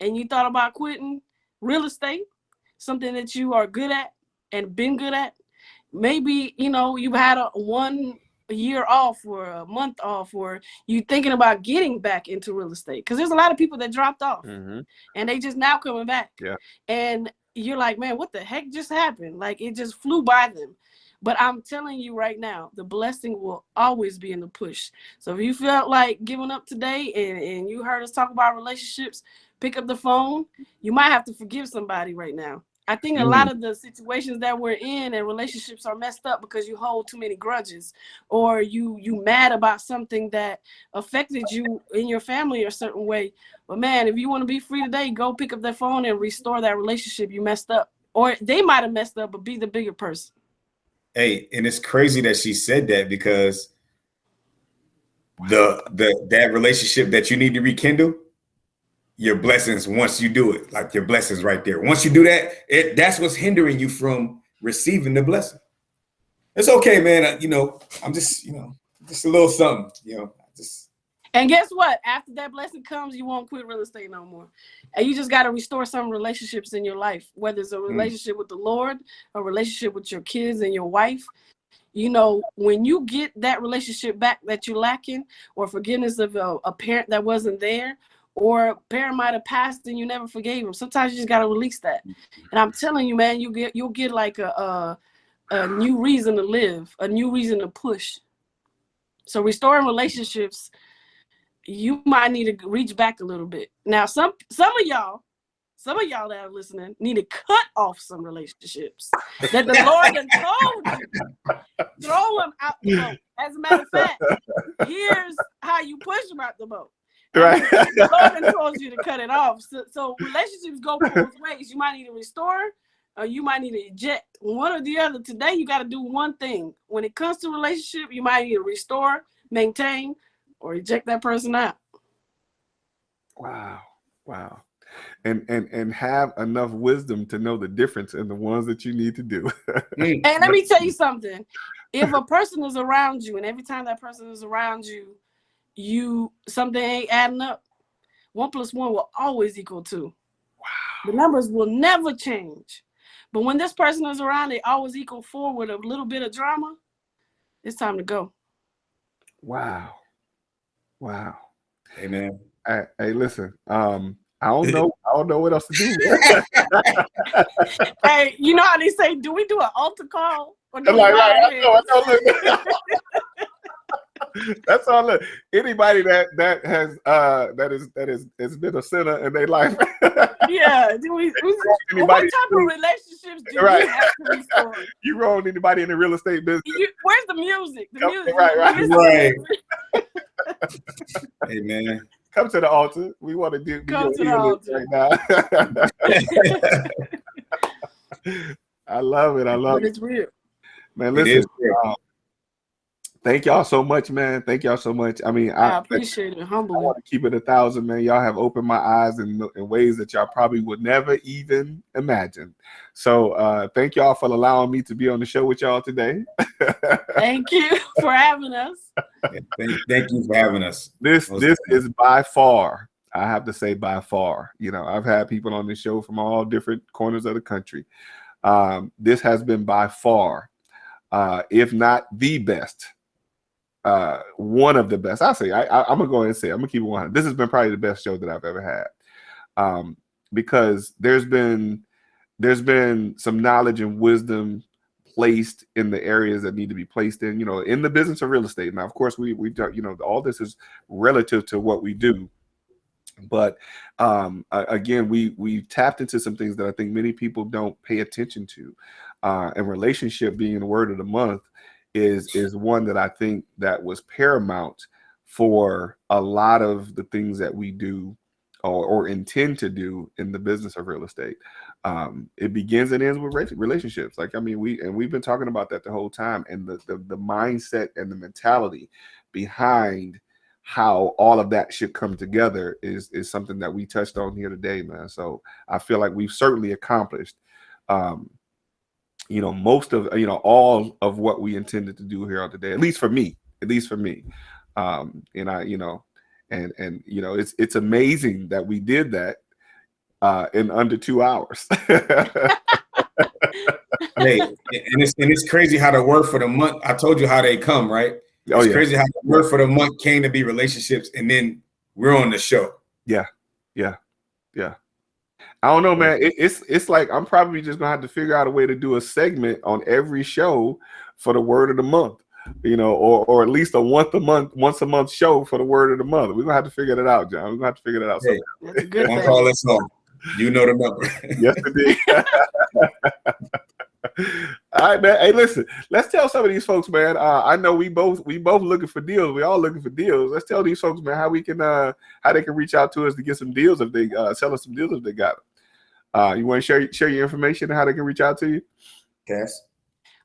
[SPEAKER 2] and you thought about quitting real estate, something that you are good at and been good at, maybe, you know, you've had a 1 year off or a month off, or you thinking about getting back into real estate, because there's a lot of people that dropped off and they just now coming back. And you're like, man, what the heck just happened? Like, it just flew by them. But I'm telling you right now, the blessing will always be in the push. So if you felt like giving up today and you heard us talk about relationships, pick up the phone. You might have to forgive somebody right now. I think a lot of the situations that we're in and relationships are messed up because you hold too many grudges, or you mad about something that affected you in your family a certain way. But man, if you want to be free today, go pick up that phone and restore that relationship you messed up. Or they might have messed up, but be the bigger person.
[SPEAKER 3] Hey, and it's crazy that she said that, because that relationship that you need to rekindle, your blessings, once you do it, like your blessings right there. Once you do that, that's what's hindering you from receiving the blessing. It's okay, man. I'm just, just a little something,
[SPEAKER 2] And guess what? After that blessing comes, you won't quit real estate no more. And you just got to restore some relationships in your life, whether it's a relationship with the Lord, a relationship with your kids and your wife. You know, when you get that relationship back that you're lacking, or forgiveness of a parent that wasn't there, or a parent might have passed and you never forgave them. Sometimes you just got to release that. And I'm telling you, man, you'll get like a new reason to live, a new reason to push. So restoring relationships, you might need to reach back a little bit. Now, some of y'all that are listening need to cut off some relationships that the Lord has told you. Throw them out the boat. As a matter of fact, here's how you push them out the boat.
[SPEAKER 1] Right.
[SPEAKER 2] The Lord told you to cut it off. So relationships go both ways. You might need to restore, or you might need to eject. One or the other. Today, you got to do one thing. When it comes to relationship, you might need to restore, maintain, or eject that person out.
[SPEAKER 1] Wow. And have enough wisdom to know the difference in the ones that you need to do.
[SPEAKER 2] And let me tell you something. If a person is around you, and every time that person is around you, something ain't adding up, 1 + 1 will always equal 2. Wow. The numbers will never change. But when this person is around, they always equal 4 with a little bit of drama. It's time to go.
[SPEAKER 1] Wow.
[SPEAKER 3] Amen.
[SPEAKER 1] Hey, listen. I don't know what else to do.
[SPEAKER 2] Hey, you know how they say, do we do an altar call? Or do
[SPEAKER 1] I know. That's all. Look, anybody that has been a sinner in their life.
[SPEAKER 2] Yeah. What type of relationships do we have to restore?
[SPEAKER 1] You wrong anybody in the real estate business?
[SPEAKER 2] Where's the music? The music.
[SPEAKER 3] Right. Hey, man.
[SPEAKER 1] Come to the altar. We want to do
[SPEAKER 2] Come to the altar
[SPEAKER 1] right now. I love it.
[SPEAKER 2] But it's real.
[SPEAKER 1] Man, listen. Thank y'all so much, man. Thank y'all so much. I mean,
[SPEAKER 2] I appreciate it humbly.
[SPEAKER 1] I want to keep it 1,000, man. Y'all have opened my eyes in ways that y'all probably would never even imagine. So thank y'all for allowing me to be on the show with y'all today.
[SPEAKER 2] Thank you for having us.
[SPEAKER 3] Thank you for having us.
[SPEAKER 1] This is by far, I have to say by far, I've had people on this show from all different corners of the country. This has been by far, if not the best, one of the best. I'm gonna go ahead and say, I'm gonna keep it 100. This has been probably the best show that I've ever had, because there's been some knowledge and wisdom placed in the areas that need to be placed in the business of real estate. Now, of course, we all this is relative to what we do, but again, we tapped into some things that I think many people don't pay attention to, and relationship being the word of the month is one that I think that was paramount for a lot of the things that we do or intend to do in the business of real estate. It begins and ends with relationships. Like, I mean, we've been talking about that the whole time, and the mindset and the mentality behind how all of that should come together is something that we touched on here today, man. So I feel like we've certainly accomplished, most of, all of what we intended to do here on today, at least for me. And it's amazing that we did that in under 2 hours.
[SPEAKER 3] Hey, and it's crazy how the word for the month, I told you how they come, right? It's crazy how the word for the month came to be relationships, and then we're on the show.
[SPEAKER 1] Yeah. I don't know, man. It's like I'm probably just gonna have to figure out a way to do a segment on every show for the word of the month, or at least a once a month show for the word of the month. We're gonna have to figure that out, John. We're gonna have to figure that out.
[SPEAKER 3] Hey,
[SPEAKER 2] that's a good thing.
[SPEAKER 3] Call us on. You know the number.
[SPEAKER 1] Yes, indeed. All right, man. Hey, listen. Let's tell some of these folks, man. I know we both looking for deals. We all looking for deals. Let's tell these folks, man, how they can reach out to us to get some deals if they sell us some deals if they got them. You want to share your information and how they can reach out to you?
[SPEAKER 3] Cass?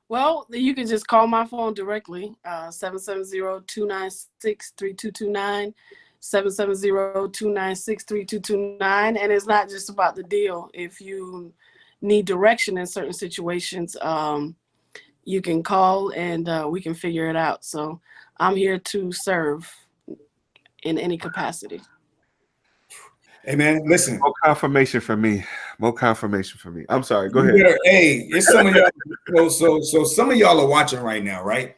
[SPEAKER 2] Well, you can just call my phone directly, 770-296-3229, 770-296-3229. And it's not just about the deal. If you need direction in certain situations, you can call and we can figure it out. So I'm here to serve in any capacity.
[SPEAKER 3] Hey, man, listen.
[SPEAKER 1] More confirmation for me. I'm sorry. Go ahead.
[SPEAKER 3] Hey, it's some of y'all. So some of y'all are watching right now, right?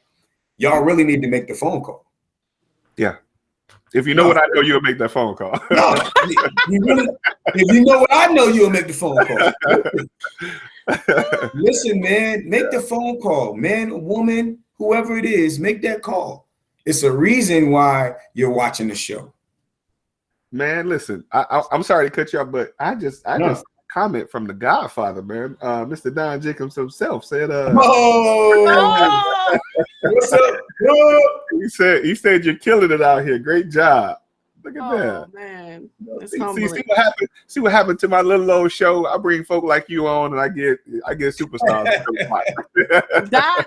[SPEAKER 3] Y'all really need to make the phone call.
[SPEAKER 1] Yeah. If you know what I know, you'll make that phone call.
[SPEAKER 3] No, if you know what I know, you'll make the phone call. Listen, man, make the phone call. Man, woman, whoever it is, make that call. It's a reason why you're watching the show.
[SPEAKER 1] Man, listen, I'm sorry to cut you off, but I just comment from the Godfather, man. Mr. Don Jacobs himself said,
[SPEAKER 3] "Oh, what's up?
[SPEAKER 1] He said you're killing it out here. Great job. Look at that.
[SPEAKER 2] Oh man,
[SPEAKER 1] see what happened to my little old show. I bring folk like you on, and I get superstars.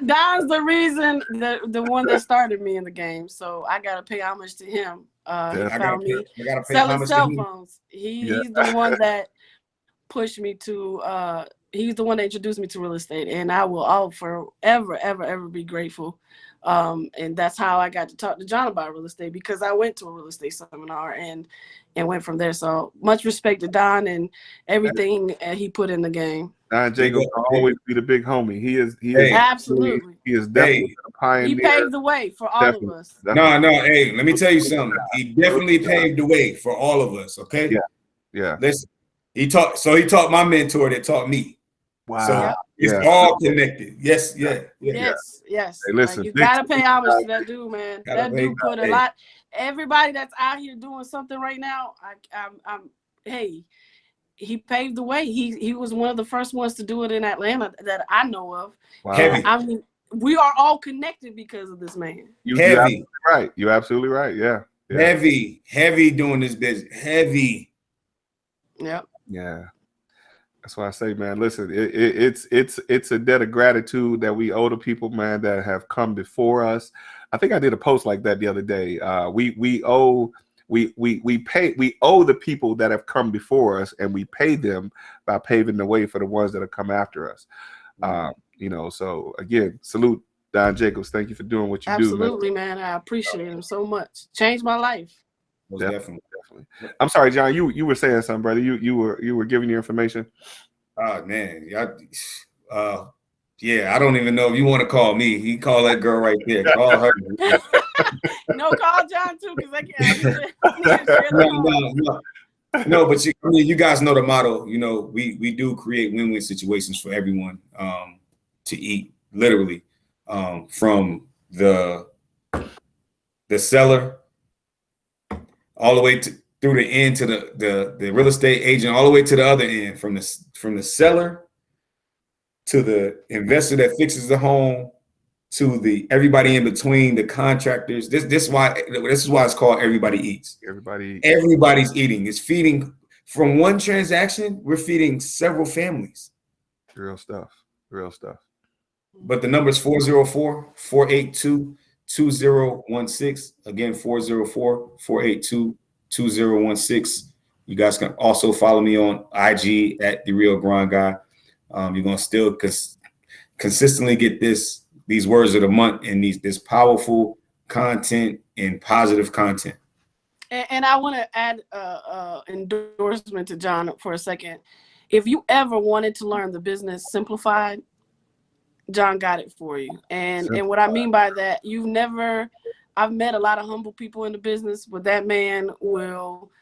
[SPEAKER 2] Don's the reason the one that started me in the game, so I gotta pay homage to him. He found me selling cell phones. He's the one that pushed me to. He's the one that introduced me to real estate, and I will forever be grateful. And that's how I got to talk to John about real estate, because I went to a real estate seminar and went from there. So much respect to Don and everything he put in the game.
[SPEAKER 1] Don Jacobs will always be the big homie. He is
[SPEAKER 2] absolutely.
[SPEAKER 1] He is definitely a pioneer.
[SPEAKER 2] He paved the way for all of us.
[SPEAKER 3] No. Hey, let me tell you something. He definitely paved the way for all of us. Okay.
[SPEAKER 1] Yeah.
[SPEAKER 3] Listen, he taught my mentor that taught me.
[SPEAKER 1] Wow.
[SPEAKER 3] So it's all connected. Yes.
[SPEAKER 1] Hey, listen,
[SPEAKER 2] you gotta pay homage to that dude, man. That dude put a lot. Everybody that's out here doing something right now, he paved the way. He was one of the first ones to do it in Atlanta that I know of.
[SPEAKER 1] Wow.
[SPEAKER 2] I mean, we are all connected because of this man.
[SPEAKER 1] You're absolutely right. Yeah.
[SPEAKER 3] Heavy doing this business. Heavy.
[SPEAKER 2] Yep.
[SPEAKER 1] Yeah. That's why I say, man, listen, it's a debt of gratitude that we owe to people, man, that have come before us. I think I did a post like that the other day. We owe the people that have come before us, and we pay them by paving the way for the ones that have come after us. So again, salute Don Jacobs. Thank you for doing what you do.
[SPEAKER 2] Absolutely, man. I appreciate him so much. Changed my life.
[SPEAKER 3] Definitely.
[SPEAKER 1] I'm sorry, John. You were saying something, brother. You were giving your information.
[SPEAKER 3] Oh man, I don't even know if you want to call me. You call that girl right there. Call her.
[SPEAKER 2] No, call John too, because I can't.
[SPEAKER 3] No, but you guys know the motto. We do create win-win situations for everyone to eat, literally, from the seller all the way through the end to the real estate agent, all the way to the other end, from the seller to the investor that fixes the home, to everybody in between, the contractors. This is why it's called Everybody Eats. Everybody's eating. It's feeding from one transaction. We're feeding several families.
[SPEAKER 1] Real stuff.
[SPEAKER 3] But the number is 404-482-3333. 2016. Again, 404-482-2016. You guys can also follow me on IG at The Real Grind Guy. You're going to still consistently get these words of the month and this powerful content and positive content.
[SPEAKER 2] And I want to add endorsement to John for a second. If you ever wanted to learn the business simplified, John got it for you. And what I mean by that, I've met a lot of humble people in the business, but that man will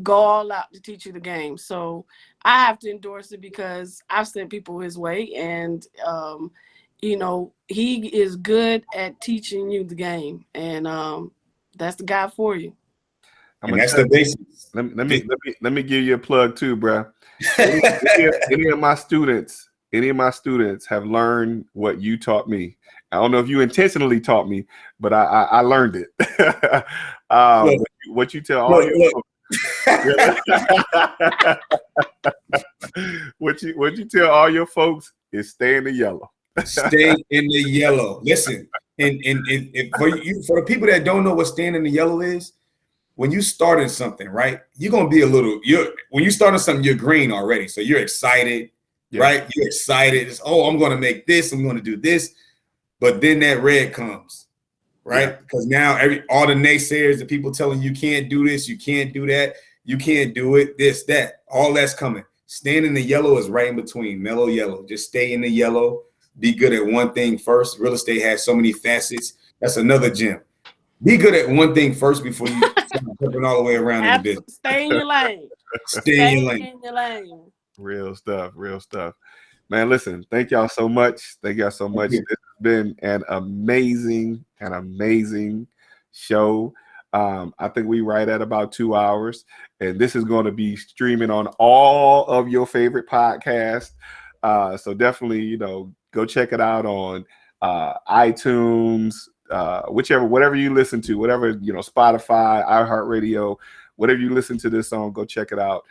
[SPEAKER 2] go all out to teach you the game. So I have to endorse it because I've sent people his way, and he is good at teaching you the game, and that's the guy for you.
[SPEAKER 3] And that's the basics.
[SPEAKER 1] Let me give you a plug too, bro. Any of my students have learned what you taught me. I don't know if you intentionally taught me, but I learned it. What you tell all your folks. What you tell all your folks is stay in the yellow.
[SPEAKER 3] Stay in the yellow. Listen, and for the people that don't know what staying in the yellow is, when you started something, right? You're gonna be when you started something, you're green already, so you're excited, right? You're excited. It's, I'm gonna make this. I'm gonna do this, but then that red comes. Right? Because now all the naysayers, the people telling you can't do this, you can't do that, you can't do it, this, that, all that's coming. Staying in the yellow is right in between, mellow yellow. Just stay in the yellow. Be good at one thing first. Real estate has so many facets. That's another gem. Be good at one thing first before you start flipping all the way around in the business.
[SPEAKER 2] Stay in your lane.
[SPEAKER 3] Stay in your
[SPEAKER 2] lane.
[SPEAKER 1] Real stuff. Man, listen, thank y'all so much. This has been an amazing show. I think we right at about 2 hours, and this is going to be streaming on all of your favorite podcasts. So definitely, go check it out on iTunes, whatever you listen to, Spotify, iHeartRadio, whatever you listen to this on, go check it out.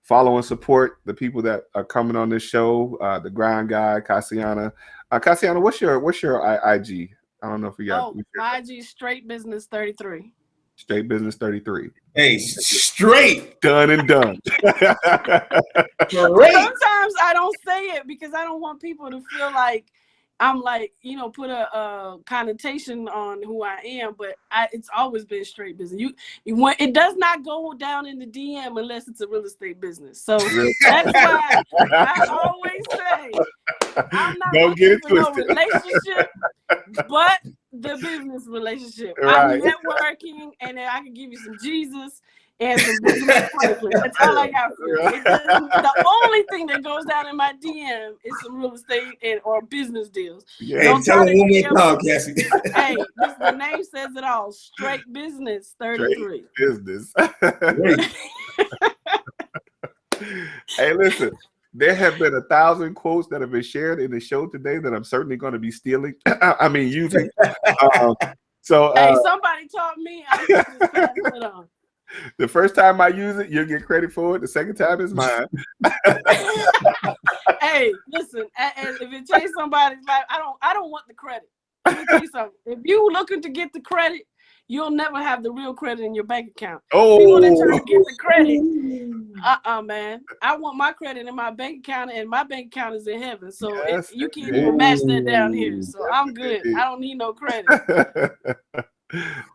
[SPEAKER 1] Follow and support the people that are coming on this show. The Grind Guy, Casiana. Casiana, what's your IG? I don't know if we got.
[SPEAKER 2] My IG is Straight Business 33.
[SPEAKER 1] Straight Business 33.
[SPEAKER 3] Hey, straight.
[SPEAKER 1] Done and done.
[SPEAKER 2] Sometimes I don't say it because I don't want people to feel like I'm put a connotation on who I am, but it's always been straight business. It does not go down in the DM unless it's a real estate business. So that's why I always say I'm not going to get no relationship, but the business relationship. Right. I'm networking, and then I can give you some Jesus and some business. That's all I got for you. Right. The only thing that goes down in my DM is some real estate or business deals.
[SPEAKER 3] Yeah. Hey, tell them one more time, Cassie.
[SPEAKER 2] Hey, the name says it all. Straight Business 33.
[SPEAKER 1] Straight business. Hey, listen. There have been 1,000 quotes that have been shared in the show today that I'm certainly going to be stealing. Using.
[SPEAKER 2] Somebody taught me. I just pass it on.
[SPEAKER 1] The first time I use it, you'll get credit for it. The second time is mine.
[SPEAKER 2] Hey, listen, if it changed somebody's life, I don't want the credit. Let me tell you something. If you looking to get the credit, you'll never have the real credit in your bank account. People that try to get the credit, man. I want my credit in my bank account, and my bank account is in heaven. So you can't even match that down here. So I'm good. I don't need no credit.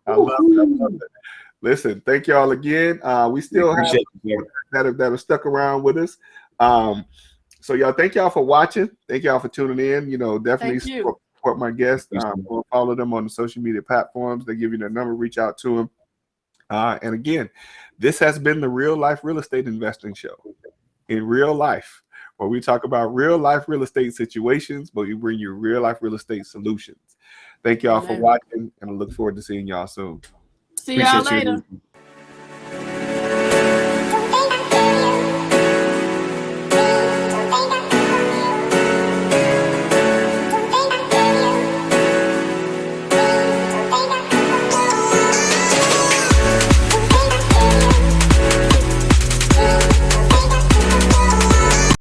[SPEAKER 1] I love it. Listen, thank y'all again. We still have that have stuck around with us. So y'all, thank y'all for watching. Thank y'all for tuning in. Definitely support my guests. Follow them on the social media platforms. They give you their number. Reach out to them. And again, this has been the Real Life Real Estate Investing Show. In real life, where we talk about real life real estate situations, but we bring you real life real estate solutions. Thank y'all for watching, and I look forward to seeing y'all soon.
[SPEAKER 2] See y'all later.